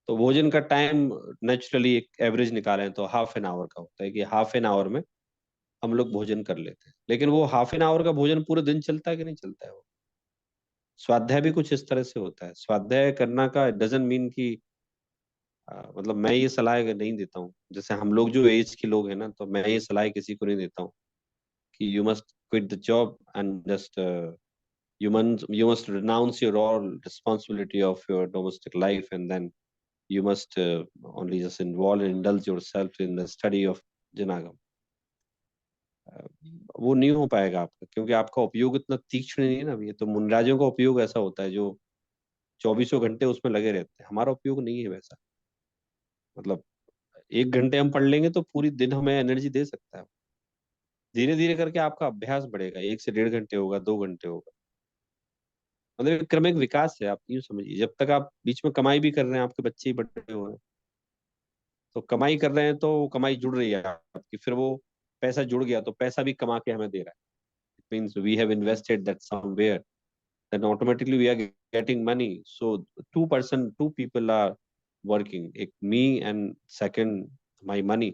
[SPEAKER 2] तो भोजन का टाइम नेचुरली एक एवरेज निकालें तो हाफ एन आवर का होता है कि हाफ एन आवर में हम लोग भोजन कर लेते हैं। लेकिन वो हाफ एन आवर का भोजन पूरे दिन चलता है कि नहीं चलता है? वो स्वाध्याय भी कुछ इस तरह से होता है। स्वाध्याय करना का डजंट मीन कि मतलब मैं ये सलाह नहीं देता हूँ। जैसे हम लोग जो एज के लोग हैं ना, तो मैं ये सलाह किसी को नहीं देता हूँ कि you must quit the job and just you must renounce your all responsibility of your domestic life, and then you must only just involve and indulge yourself in the study of Janagam. वो नहीं हो पाएगा आपका, क्योंकि आपका उपयोग इतना तीक्ष्ण नहीं है ना। अभी तो मुनराजों का उपयोग ऐसा होता है जो 24 घंटे उसमें लगे रहते हैं। हमारा उपयोग नहीं है वैसा। मतलब 1 घंटे हम पढ़ लेंगे तो पूरी दिन हमें एनर्जी दे सकता है। धीरे धीरे करके आपका अभ्यास बढ़ेगा, 1 से 1.5 घंटे होगा, 2 घंटे होगा। मतलब एक क्रमिक विकास है, आप यूँ समझिए। जब तक आप बीच में कमाई भी कर रहे हैं, आपके बच्चे ही बड़े हो रहे हैं, तो कमाई कर रहे हैं तो कमाई जुड़ रही है आपकी। फिर वो पैसा जुड़ गया तो पैसा भी कमा के हमें दे रहा है। It means we have invested that somewhere, then automatically we are getting money. So two people are working, एक me and second my money.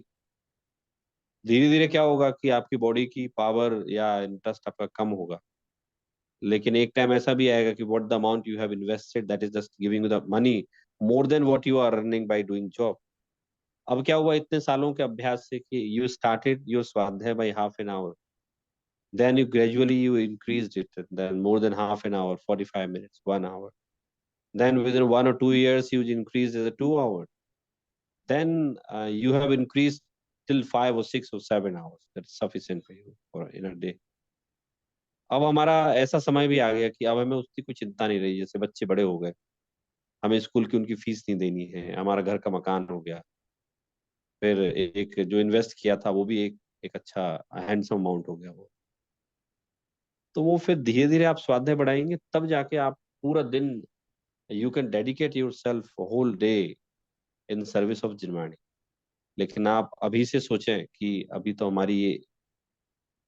[SPEAKER 2] धीरे धीरे क्या होगा कि आपकी बॉडी की पावर या इंटरेस्ट आपका कम होगा। लेकिन एक टाइम ऐसा भी आएगा कि what the amount you have invested, that is just giving you the money more than what you are earning by doing job. अब क्या हुआ इतने सालों के अभ्यास से कि यू स्टार्टेड योर स्वाध्याय by half an hour, then you gradually you increased it, then more than half an hour, 45 minutes, 1 hour. Then within 1 or 2 years, you increase as a 2 hour. Then you have increased till 5 or 6 or 7 hours. That's sufficient for you for in a day. अब हमारा ऐसा समय भी आ गया कि अब हमें उसकी कोई चिंता नहीं रही। जैसे बच्चे बड़े हो गए, हमें स्कूल की उनकी फीस नहीं देनी है, हमारा घर का मकान हो गया, फिर एक जो इन्वेस्ट किया था वो भी एक अच्छा हैंडसम अमाउंट हो गया वो। तो वो फिर धीरे धीरे आप स्वाध्याय बढ़ाएंगे, तब जाके आप पूरा दिन you can dedicate your self whole day in service of Jinvani. लेकिन आप अभी से सोचें कि अभी तो हमारी ये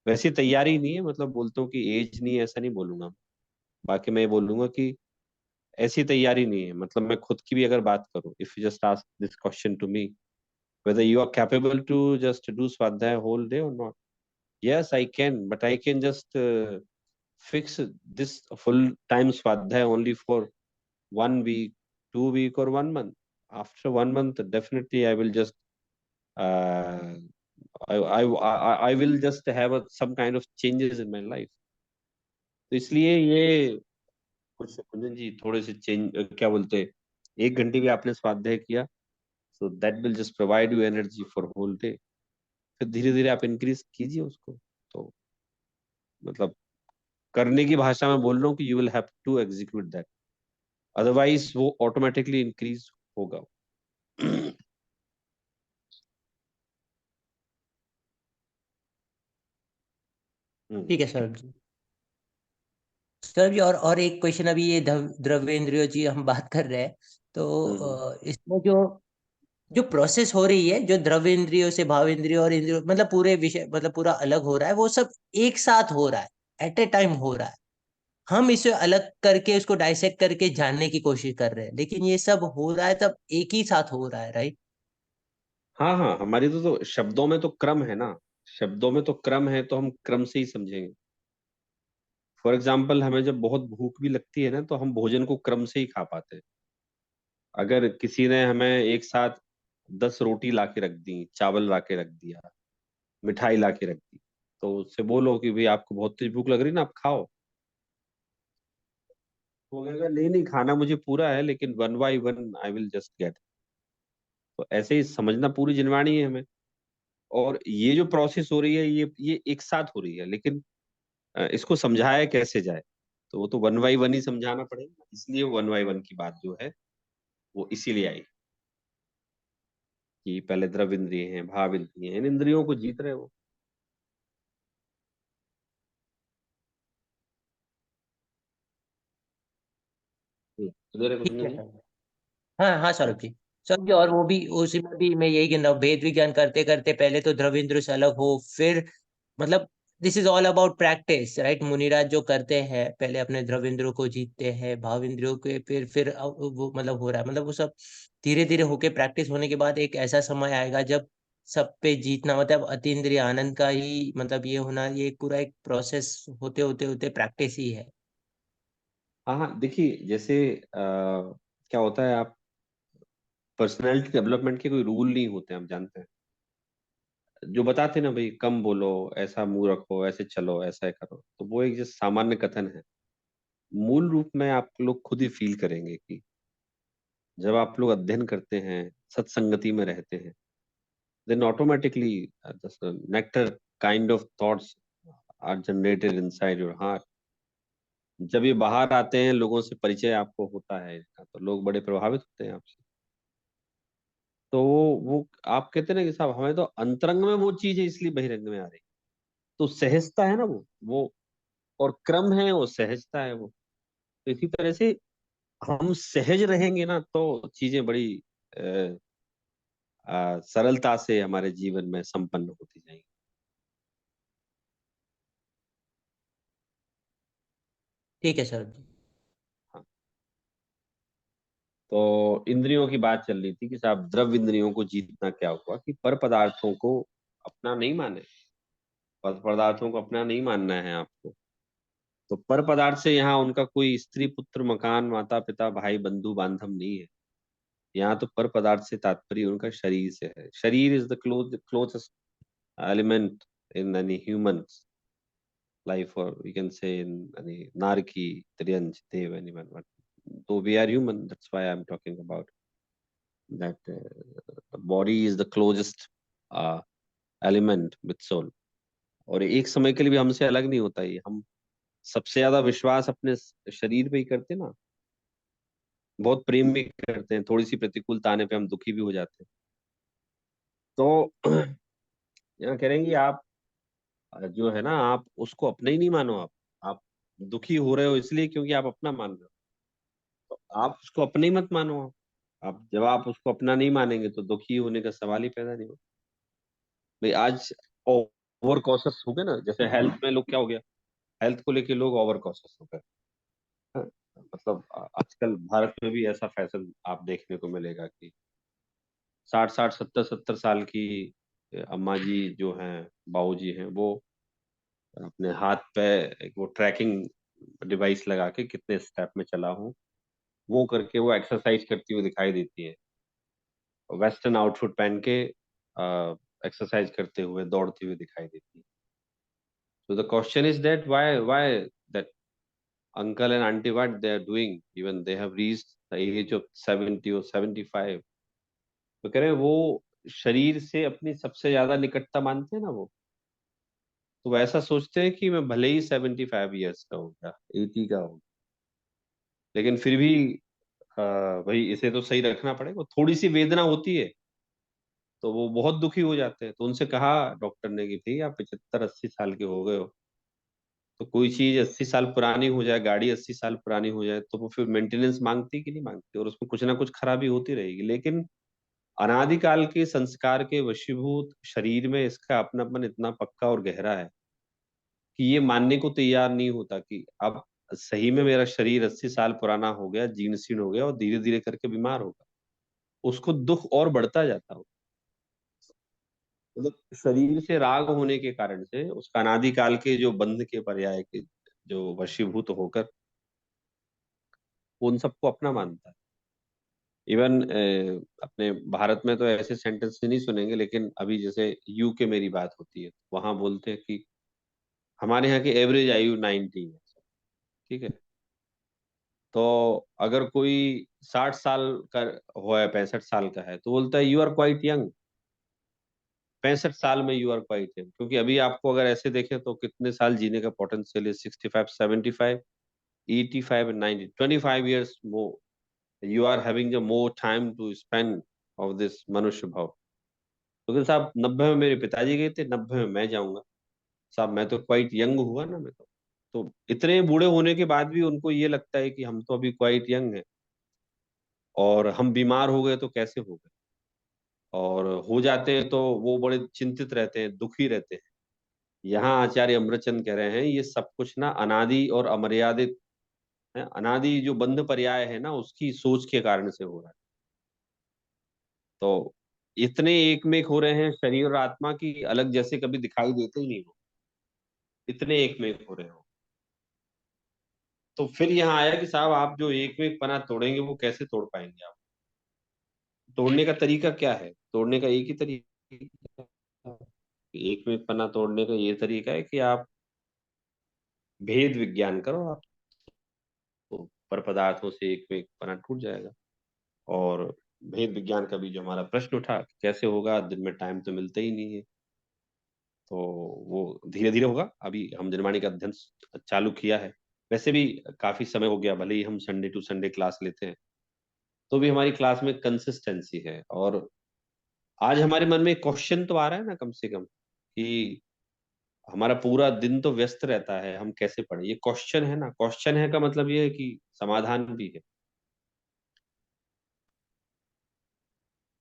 [SPEAKER 2] वैसी तैयारी नहीं है। मतलब बोलता हूँ कि एज नहीं है, ऐसा नहीं बोलूंगा। बाकी मैं ये बोलूंगा कि ऐसी तैयारी नहीं है। मतलब मैं खुद की भी अगर बात करूं, if you just ask this question to me whether you are capable to just do swadhyaya whole day or not, yes I can, but I can just fix this full time swadhyaya only for 1 week, 2 week or 1 month. After 1 month definitely I will just uh, I will just have some kind of changes in my life. तो इसलिए ये कुछ कुंदन जी थोड़े से change क्या बोलते हैं, 1 घंटे भी आपने स्वाध्याय किया, so that will just provide you energy for whole day. फिर धीरे धीरे आप इंक्रीज कीजिए उसको। तो मतलब करने की भाषा में बोल रहा हूँ कि you will have to execute that, otherwise वो ऑटोमेटिकली इंक्रीज होगा। हम्म।
[SPEAKER 1] ठीक है सर जी। सर जी, और एक क्वेश्चन, अभी ये द्रव्येंद्रियों जी हम बात कर रहे हैं, तो
[SPEAKER 2] हम्म।
[SPEAKER 1] इसमें जो जो प्रोसेस हो रही है, जो द्रव्येंद्रियों से भावेंद्रियों और इंद्रियों, मतलब पूरे विषय, मतलब पूरा अलग हो रहा है, वो सब एक साथ हो रहा है, एट ए टाइम हो रहा है। हम इसे अलग करके, उसको डाइसेक्ट करके जानने की कोशिश कर रहे हैं, लेकिन ये सब हो रहा है तब एक ही साथ हो रहा है, राइट?
[SPEAKER 2] हाँ हाँ, हमारी तो शब्दों में तो क्रम है ना। शब्दों में तो क्रम है, तो हम क्रम से ही समझेंगे। फॉर एग्जाम्पल, हमें जब बहुत भूख भी लगती है ना, तो हम भोजन को क्रम से ही खा पाते हैं। अगर किसी ने हमें एक साथ 10 रोटी ला के रख दी, चावल ला के रख दिया, मिठाई ला के रख दी, तो उससे बोलो कि भाई आपको बहुत तेज भूख लग रही है ना, आप खाओ। वो कहेगा नहीं नहीं, खाना मुझे पूरा है, लेकिन one by one I will just get. तो ऐसे ही समझना पूरी जिनवाणी है हमें। और ये जो प्रोसेस हो रही है, ये एक साथ हो रही है, लेकिन इसको समझाया कैसे जाए? तो वो तो वन बाई वन ही समझाना पड़ेगा, इसलिए वन बाई वन की बात जो है वो इसीलिए आई कि पहले द्रव इंद्रिय हैं, भाव इंद्रिय हैं, इन इंद्रियों को जीत रहे हो। क्लियर है
[SPEAKER 1] ठीक
[SPEAKER 2] कृष्ण
[SPEAKER 1] है
[SPEAKER 2] जी?
[SPEAKER 1] सर। हाँ हाँ सौरभ जी। सौरभ जी, और वो भी, उसी में भी मैं यही कहना हूँ, भेद विज्ञान करते करते पहले तो द्रविंद्र से अलग हो, फिर मतलब this is all about practice, right? मुनिराज जो करते हैं, पहले अपने द्रविंद्रों को जीतते हैं, भाव इंद्रियों के, फिर वो मतलब हो रहा है, मतलब वो सब धीरे धीरे होके, प्रैक्टिस होने के बाद एक ऐसा समय आएगा जब सब पे जीतना, मतलब अतीन्द्रिय आनंद का ही मतलब ये होना, ये पूरा एक प्रोसेस होते होते होते प्रैक्टिस ही है।
[SPEAKER 2] हाँ हाँ, देखिए जैसे क्या होता है, आप पर्सनैलिटी डेवलपमेंट के कोई रूल नहीं होते, हम जानते हैं। जो बताते ना भाई, कम बोलो, ऐसा मुंह रखो, ऐसे चलो, ऐसा करो, तो वो एक जो सामान्य कथन है। मूल रूप में आप लोग खुद ही फील करेंगे कि जब आप लोग अध्ययन करते हैं, सत्संगति में रहते हैं, then automatically this nectar kind of thoughts are generated inside your heart. जब ये बाहर आते हैं, लोगों से परिचय आपको होता है इसका, तो लोग बड़े प्रभावित होते हैं आपसे। तो वो आप कहते हैं ना कि साहब हमें तो अंतरंग में वो चीज है, इसलिए बहिरंग में आ रही। तो सहजता है ना वो और क्रम है, वो सहजता है वो। तो इसी तरह से हम सहज रहेंगे ना, तो चीजें बड़ी अ, सरलता से हमारे जीवन में संपन्न होती जाएंगी।
[SPEAKER 1] ठीक है सौरभ जी।
[SPEAKER 2] हाँ। तो इंद्रियों की बात चल रही थी कि साहब द्रव्य इंद्रियों को जीतना क्या हुआ कि पर पदार्थों को अपना नहीं माने। पर पदार्थों को अपना नहीं मानना है आपको। तो पर पदार्थ से यहाँ उनका कोई स्त्री पुत्र मकान माता पिता भाई बंधु बांधव नहीं है। यहाँ तो पर पदार्थ से तात्पर्य उनका शरीर से है। शरीर is the closest element in any human life, or we can say in any Narki, Triyanj, Dev, anyone. But though we are human, that's why I'm talking about that the body is the closest uh, element with soul. और एक समय के लिए भी हमसे अलग नहीं होता ये। हम सबसे ज्यादा विश्वास अपने शरीर पे ही करते हैं ना। बहुत प्रेम भी करते हैं, थोड़ी सी प्रतिकूलता आने पे हम दुखी भी हो जाते हैं। तो यहाँ कह रहे हैं कि आप जो है ना, आप उसको अपना ही नहीं मानो। आप दुखी हो रहे हो इसलिए क्योंकि आप अपना मान रहे हो। तो आप उसको अपने ही मत मानो। आप जब आप उसको अपना नहीं मानेंगे, तो दुखी होने का सवाल ही पैदा नहीं हो। भाई आज ओवर कॉशियस हो गए ना, जैसे हेल्थ में लोग क्या हो गया, हेल्थ को लेके लोग ओवर कॉशियस हो गए। हाँ, मतलब आजकल भारत में भी ऐसा फैशन आप देखने को मिलेगा कि 60-60, 70-70 साल की अम्मा जी जो हैं, बाऊ जी हैं, वो अपने हाथ पे एक वो ट्रैकिंग डिवाइस लगा के कितने स्टेप में चला हूँ, वो करके वो एक्सरसाइज करती हुई दिखाई देती है। वेस्टर्न आउटफिट पहन के एक्सरसाइज करते हुए, दौड़ती हुई दिखाई देती है। So the question is that why that uncle and auntie, what they are doing, even they have reached the age of 70 or 75। तो कह रहे हैं वो शरीर से अपनी सबसे ज्यादा निकटता मानते हैं ना वो। तो वो ऐसा सोचते हैं कि मैं भले ही 75 ईयर्स का हो गया, 80 का हो, लेकिन फिर भी भाई इसे तो सही रखना पड़ेगा। थोड़ी सी वेदना होती है तो वो बहुत दुखी हो जाते हैं। तो उनसे कहा डॉक्टर ने कि भाई आप 75-80 साल के हो गए हो, तो कोई चीज 80 साल पुरानी हो जाए, गाड़ी 80 साल पुरानी हो जाए, तो वो फिर मेंटेनेंस मांगती कि नहीं मांगती, और उसमें कुछ ना कुछ खराबी होती रहेगी। लेकिन अनादिकाल के संस्कार के वशीभूत शरीर में इसका अपनापन इतना पक्का और गहरा है कि ये मानने को तैयार नहीं होता कि अब सही में मेरा शरीर 80 साल पुराना हो गया, जीर्ण शीर्ण हो गया और धीरे धीरे करके बीमार होगा। उसको दुख और बढ़ता जाता हो, मतलब शरीर से राग होने के कारण से उसका अनादिकाल के जो बंध के पर्याय के जो वशीभूत होकर वो उन सबको अपना मानता है। इवन अपने भारत में तो ऐसे सेंटेंस नहीं सुनेंगे, लेकिन अभी जैसे यूके मेरी बात होती है, वहां बोलते हैं कि हमारे यहाँ की एवरेज आयु 90 है। ठीक है, तो अगर कोई 60 साल का हुआ है, 65 साल का है, तो बोलता है यू आर क्वाइट यंग। 65 साल में यू आर क्वाइट यंग, क्योंकि अभी आपको अगर ऐसे देखें तो कितने साल जीने का पोटेंशियल है, 65, 75, 85 and 90, 25 years more you are having the more time to spend of this मनुष्य भाव। तो साहब 90 में मेरे पिताजी गए थे, 90 में मैं जाऊंगा। साहब मैं तो क्वाइट यंग हुआ ना, मैं तो इतने बूढ़े होने के बाद भी उनको ये लगता है कि हम तो अभी क्वाइट यंग हैं, और हम बीमार हो गए तो कैसे हो गए, और हो जाते हैं तो वो बड़े चिंतित रहते हैं, दुखी रहते हैं। यहाँ आचार्य अमृतचंद कह रहे हैं ये सब कुछ ना अनादि और अमर्यादित है, अनादि जो बंध पर्याय है ना उसकी सोच के कारण से हो रहा है। तो इतने एक में एक हो रहे हैं शरीर और आत्मा की, अलग जैसे कभी दिखाई देते ही नहीं हो, इतने एक में एक हो रहे हो। तो फिर यहाँ आया कि साहब आप जो एक में एक पना तोड़ेंगे वो कैसे तोड़ पाएंगे आप? तोड़ने का तरीका क्या है? तोड़ने का एक ही तरीका, एक में एक पना तोड़ने का ये तरीका है कि आप भेद विज्ञान करो आप, तो पर पदार्थों से एक में एक पना टूट जाएगा। और भेद विज्ञान का भी जो हमारा प्रश्न उठा कि कैसे होगा, दिन में टाइम तो मिलता ही नहीं है, तो वो धीरे धीरे होगा। अभी हम निर्माणी का अध्ययन चालू किया है, वैसे भी काफी समय हो गया, भले ही हम संडे टू संडे क्लास लेते हैं, तो भी हमारी क्लास में कंसिस्टेंसी है। और आज हमारे मन में क्वेश्चन तो आ रहा है ना, कम से कम, कि हमारा पूरा दिन तो व्यस्त रहता है, हम कैसे पढ़े, ये क्वेश्चन है ना। क्वेश्चन है का मतलब ये है कि समाधान भी है।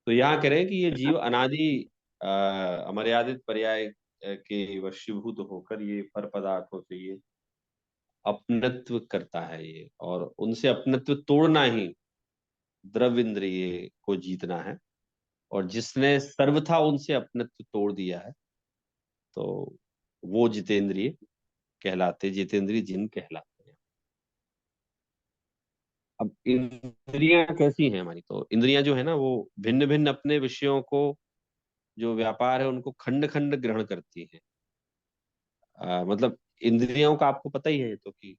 [SPEAKER 2] तो यहाँ कह रहे हैं कि ये जीव अनादि अमर्यादित पर्याय के वशीभूत होकर ये पर पदार्थों से ये अपनत्व करता है ये, और उनसे अपनत्व तोड़ना ही द्रव इंद्रिय को जीतना है। और जिसने सर्वथा उनसे अपनत्व तोड़ दिया है, तो वो जितेंद्रिय कहलाते, जितेंद्रिय जिन कहलाते हैं। अब इंद्रियां कैसी हैं हमारी? तो इंद्रियां जो है ना वो भिन्न भिन्न अपने विषयों को, जो व्यापार है उनको खंड खंड ग्रहण करती हैं। मतलब इंद्रियों का आपको पता ही है तो कि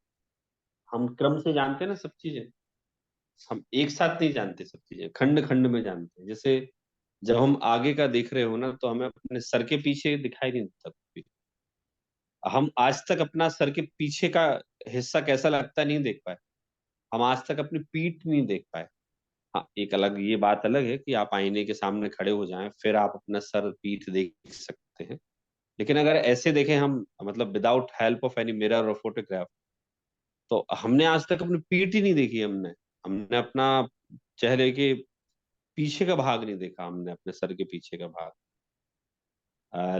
[SPEAKER 2] हम क्रम से जानते हैं ना सब चीजें, हम एक साथ नहीं जानते, सब चीजें खंड खंड में जानते हैं। जैसे जब हम आगे का देख रहे हो ना तो हमें अपने सर के पीछे दिखाई नहीं देता कुछ भी। हम आज तक अपना सर के पीछे का हिस्सा कैसा लगता है नहीं देख पाए, हम आज तक अपनी पीठ नहीं देख पाए। हाँ, एक अलग ये बात अलग है कि आप आईने के सामने खड़े हो जाएं फिर आप अपना सर पीठ देख सकते हैं। लेकिन अगर ऐसे देखें हम, मतलब without help of any mirror और फोटोग्राफ, तो हमने आज तक अपनी पीठ ही नहीं देखी। हमने हमने अपना चेहरे के पीछे का भाग नहीं देखा, हमने अपने सर के पीछे का भाग।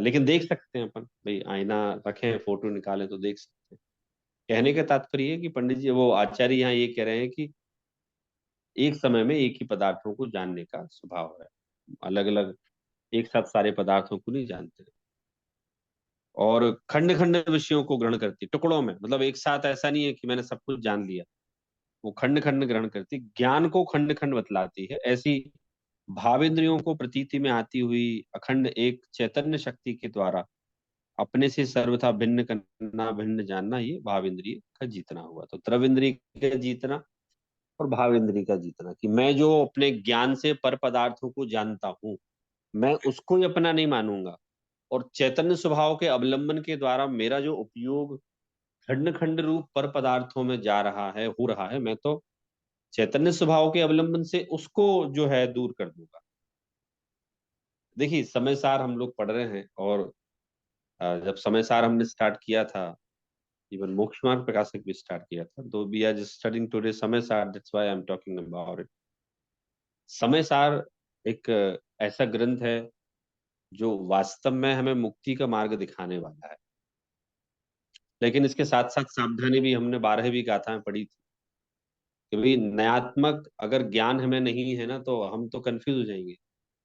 [SPEAKER 2] लेकिन देख सकते हैं अपन, भाई आईना रखें फोटो निकालें तो देख सकते हैं। कहने का तात्पर्य है कि पंडित जी, वो आचार्य यहाँ ये कह रहे हैं कि एक समय में एक ही पदार्थों को जानने का स्वभाव है, अलग अलग एक साथ सारे पदार्थों को नहीं जानते। और खंड खंड विषयों को ग्रहण करती, टुकड़ों में, मतलब एक साथ ऐसा नहीं है कि मैंने सब कुछ जान लिया। वो खंड खंड ग्रहण करती, ज्ञान को खंड खंड बतलाती है। ऐसी भावेंद्रियों को प्रतीति में आती हुई अखंड एक चैतन्य शक्ति के द्वारा अपने से सर्वथा भिन्न करना, भिन्न जानना, ये भावेंद्रिय का जीतना हुआ। तो द्रविंद्रिय का जीतना और भावेंद्रिय का जीतना, कि मैं जो अपने ज्ञान से पर पदार्थों को जानता हूँ, मैं उसको ही अपना नहीं मानूंगा। और चैतन्य स्वभाव के अवलंबन के द्वारा मेरा जो उपयोग खंड खंड रूप पर पदार्थों में जा रहा है, हो रहा है, मैं तो चैतन्य स्वभाव के अवलंबन से उसको जो है दूर कर दूंगा। देखिए समय सार हम लोग पढ़ रहे हैं, और जब समय सार हमने स्टार्ट किया था इवन मोक्ष मार्ग प्रकाशक भी स्टार्ट किया था, तो we are just studying today Samaysar, that's why I am talking about it. Samaysar एक ऐसा ग्रंथ है जो वास्तव में हमें मुक्ति का मार्ग दिखाने वाला है। लेकिन इसके साथ साथ सावधानी भी, हमने 12वीं गाथा में पढ़ी थी कि भाई नयात्मक अगर ज्ञान हमें नहीं है ना, तो हम तो कंफ्यूज हो जाएंगे।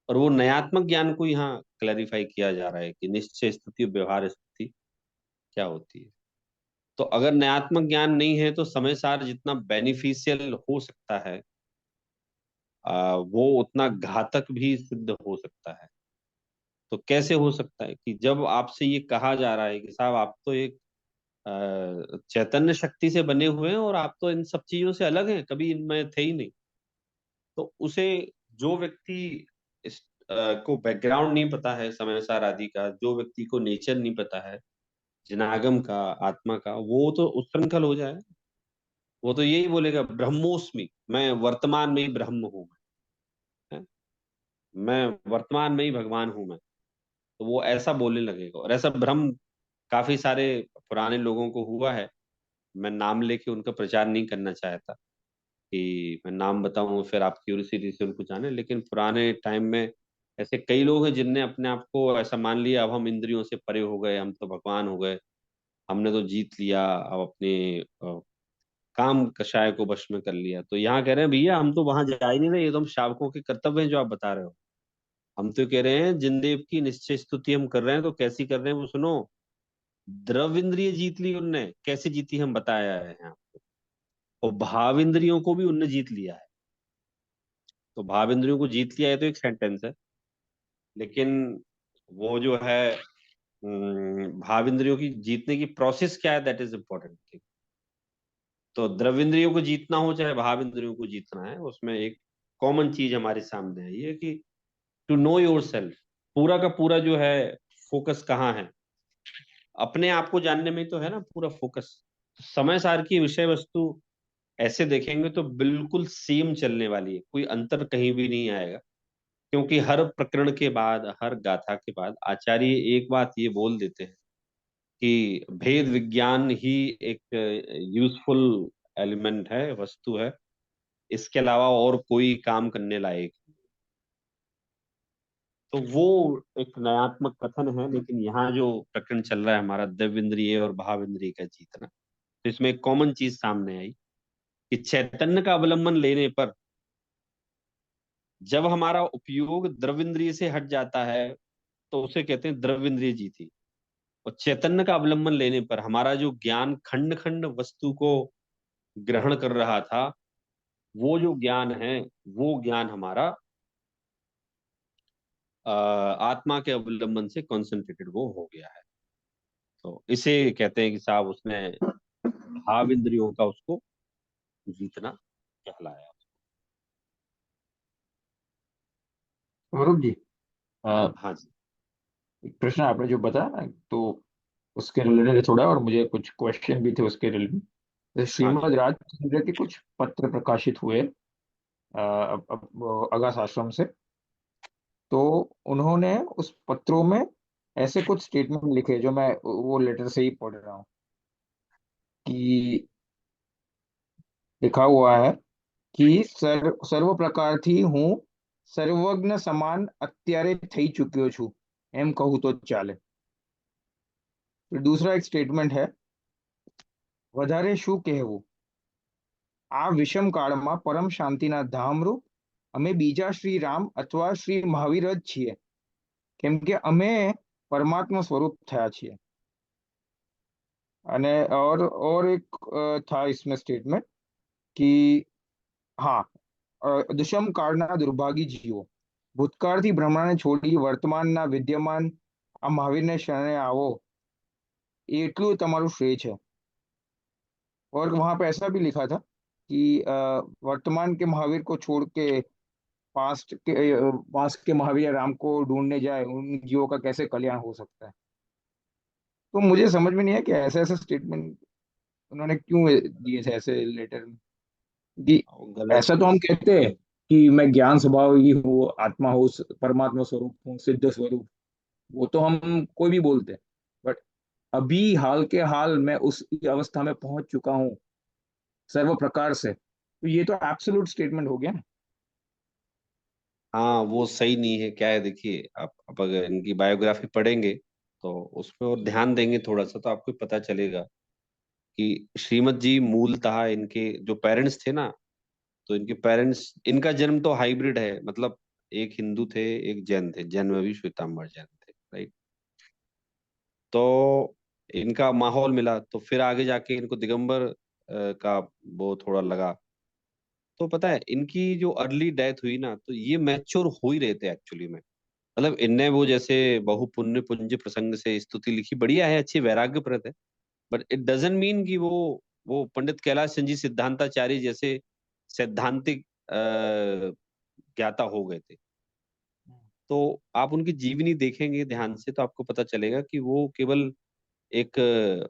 [SPEAKER 2] और वो नयात्मक ज्ञान को यहाँ क्लैरिफाई किया जा रहा है कि निश्चय स्थिति और व्यवहार स्थिति क्या होती है। तो अगर नयात्मक ज्ञान नहीं है तो समय सार जितना बेनिफिशियल हो सकता है, वो उतना घातक भी सिद्ध हो सकता है। तो कैसे हो सकता है कि जब आपसे ये कहा जा रहा है कि साहब आप तो एक चैतन्य शक्ति से बने हुए हैं और आप तो इन सब चीजों से अलग हैं, कभी इनमें थे ही नहीं। तो उसे, जो व्यक्ति इस को बैकग्राउंड नहीं पता है समय सार आदि का, जो व्यक्ति को नेचर नहीं पता है जिनागम का, आत्मा का, वो तो उत्सृंखल हो जाए। वो तो यही बोलेगा ब्रह्मोस्मि, मैं वर्तमान में ही ब्रह्म हूँ, है? मैं वर्तमान में ही भगवान हूं मैं। तो वो ऐसा बोलने लगेगा, और ऐसा भ्रम काफी सारे पुराने लोगों को हुआ है। मैं नाम लेके उनका प्रचार नहीं करना चाहता कि मैं नाम बताऊं फिर आप क्यूरियोसिटी से उनको जाने, लेकिन पुराने टाइम में ऐसे कई लोग हैं जिनने अपने आप को ऐसा मान लिया, अब हम इंद्रियों से परे हो गए, हम तो भगवान हो गए, हमने तो जीत लिया, अब अपने काम कषाय को वश में कर लिया। तो यहाँ कह रहे हैं भैया हम तो वहां जा ही नहीं रहे, ये तो हम शावकों के कर्तव्य हैं जो आप बता रहे हो। हम तो कह रहे हैं जिनदेव की निश्चय स्तुति हम कर रहे हैं, तो कैसी कर रहे हैं वो सुनो। द्रव इंद्रिय जीत ली उनने, कैसे जीती हम बताया है यहाँ। और भाव इंद्रियों को भी उनने जीत लिया है। तो भाव इंद्रियों को जीत लिया है तो एक सेंटेंस है, लेकिन वो जो है भाव इंद्रियों की जीतने की प्रोसेस क्या है, दैट इज इम्पोर्टेंट थिंग। तो द्रव इंद्रियों को जीतना हो चाहे भाव इंद्रियों को जीतना है, उसमें एक कॉमन चीज हमारे सामने आई है कि टू नो योर सेल्फ। पूरा का पूरा जो है फोकस कहाँ है, अपने आप को जानने में तो है ना पूरा फोकस। समय सार की विषय वस्तु ऐसे देखेंगे तो बिल्कुल सेम चलने वाली है, कोई अंतर कहीं भी नहीं आएगा। क्योंकि हर प्रकरण के बाद, हर गाथा के बाद आचार्य एक बात ये बोल देते हैं कि भेद विज्ञान ही एक यूजफुल एलिमेंट है, वस्तु है, इसके अलावा और कोई काम करने लायक नहीं। तो वो एक नयात्मक कथन है। लेकिन यहाँ जो प्रकरण चल रहा है हमारा दिव्य इंद्रिय और भाव इंद्रिय का जीतना, तो इसमें एक कॉमन चीज सामने आई कि चैतन्य का अवलंबन लेने पर जब हमारा उपयोग द्रविंद्रिय से हट जाता है तो उसे कहते हैं द्रविंद्रिय जीती। और चैतन्य का अवलंबन लेने पर हमारा जो ज्ञान खंड खंड वस्तु को ग्रहण कर रहा था, वो जो ज्ञान है, वो ज्ञान हमारा आत्मा के अवलंबन से कॉन्सेंट्रेटेड वो हो गया है। तो इसे कहते हैं कि साहब उसने भाव इंद्रियों का उसको जीतना कहलाया।
[SPEAKER 3] स्वरूप जी, अ,
[SPEAKER 2] हाँ जी।
[SPEAKER 3] एक प्रश्न आपने जो बताया ना, तो उसके रिलेटेड थोड़ा, और मुझे कुछ क्वेश्चन भी थे उसके रिलेटेड। जैसे
[SPEAKER 2] हाँ जी।
[SPEAKER 3] श्रीमद् राजचंद्र के कुछ पत्र प्रकाशित हुए अगास आश्रम से, तो उन्होंने उस पत्रों में ऐसे कुछ स्टेटमेंट लिखे जो मैं वो लेटर से ही पढ़ रहा हूँ कि लिखा हुआ है कि सर्व प्रकारથી હું સર્વજ્ઞ સમાન અત્યારે થઈ ચૂક્યો છું એમ કહું તો ચાલે। फिर दूसरा एक स्टेटमेंट है, વધારે શું કહેવું, આ વિષમ કાળમાં પરમ શાંતિના ધામરૂપ અમે બીજા શ્રી રામ અથવા શ્રી મહાવીર જ છીએ, કેમ કે અમે પરમાત્મા સ્વરૂપ થયા છીએ। અને और एक था इसमें स्टेटमेंट कि हाँ, દુષ્મ કાળના દુર્ભાગી જીવો, ભૂતકાળથી ભ્રમણાને છોડી વર્તમાનના વિદ્યમાન આ મહાવીરને શરણે આવો, એ એટલું તમારું શ્રેય છે। और वहां पे ऐसा भी लिखा था कि वर्तमान के महावीर को छोड़ के पास्ट के महावीर या राम को ढूंढने जाए, उन जीवों का कैसे कल्याण हो सकता है। तो मुझे समझ में नहीं है कि ऐसे ऐसे स्टेटमेंट उन्होंने क्यों दिए थे ऐसे लेटर में, कि
[SPEAKER 2] गलत।
[SPEAKER 3] ऐसा तो हम कहते हैं कि मैं ज्ञान स्वभाव ही हूँ, आत्मा हूँ, परमात्मा स्वरूप हूँ, सिद्ध स्वरूप, वो तो हम कोई भी बोलते हैं। बट अभी हाल के हाल मैं उस अवस्था में पहुंच चुका हूँ सर्व प्रकार से, तो ये तो एब्सोल्यूट स्टेटमेंट हो गया ना।
[SPEAKER 2] हाँ वो सही नहीं है। क्या है देखिए, आप अगर इनकी बायोग्राफी पढ़ेंगे तो उसमें और ध्यान देंगे थोड़ा सा तो आपको पता चलेगा कि श्रीमत जी मूलतः इनके जो पेरेंट्स थे ना, तो इनके पेरेंट्स, इनका जन्म तो हाइब्रिड है, मतलब एक हिंदू थे एक जैन थे, जैन में भी श्वेतांबर जैन थे, राइट। तो इनका माहौल मिला तो फिर आगे जाके इनको दिगंबर का वो थोड़ा लगा। तो पता है इनकी जो अर्ली डेथ हुई ना, तो ये मैच्योर हो ही रहे थे एक्चुअली में। मतलब इनने वो जैसे बहु पुण्य पुंज प्रसंग से स्तुति लिखी, बढ़िया है, अच्छी वैराग्यप्रद है। बट इट डजंट मीन कि वो पंडित कैलाश चंद जी सिद्धांताचार्य जैसे सैद्धांतिक ज्ञाता हो गए थे। तो आप उनकी जीवनी देखेंगे ध्यान से तो आपको पता चलेगा कि वो केवल एक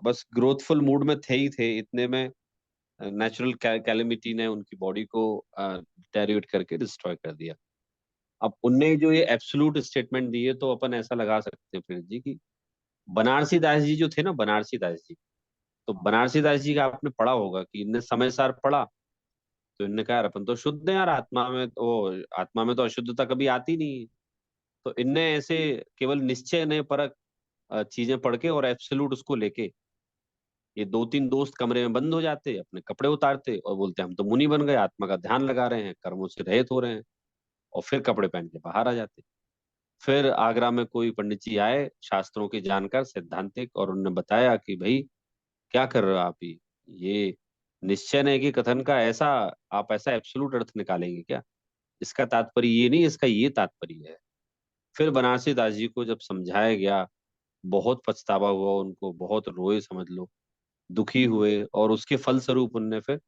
[SPEAKER 2] बस ग्रोथफुल मूड में थे ही थे, इतने में नेचुरल कैलेमिटी ने उनकी बॉडी को डिटेरियोरेट करके डिस्ट्रॉय कर दिया। अब उनने जो ये एब्सोल्यूट स्टेटमेंट दिए तो अपन ऐसा लगा सकते हैं फिर जी कि बनारसी दास जी जो थे ना, बनारसी दास जी, तो बनारसी दास जी का आपने पढ़ा होगा कि इनने समय सार पढ़ा। तो इनने कहा यार अपन तो शुद्ध हैं यार, आत्मा में तो अशुद्धता कभी आती नहीं है। तो इनने ऐसे केवल निश्चय ने परक चीजें पढ़ के और एब्सोल्यूट उसको लेके ये दो तीन दोस्त कमरे में बंद हो जाते, अपने कपड़े उतारते और बोलते हम तो मुनि बन गए, आत्मा का ध्यान लगा रहे हैं, कर्मों से रहित हो रहे हैं, और फिर कपड़े पहन के बाहर आ जाते। फिर आगरा में कोई पंडित जी आए शास्त्रों के जानकार सैद्धांतिक, और उन्होंने बताया कि भाई क्या कर रहे हो आप, ये निश्चय है कि कथन का ऐसा, आप ऐसा एब्सोल्यूट अर्थ निकालेंगे क्या, इसका तात्पर्य ये नहीं, इसका ये तात्पर्य है। फिर बनारसी दास जी को जब समझाया गया, बहुत पछतावा हुआ उनको, बहुत रोए समझ लो, दुखी हुए, और उसके फलस्वरूप उनने फिर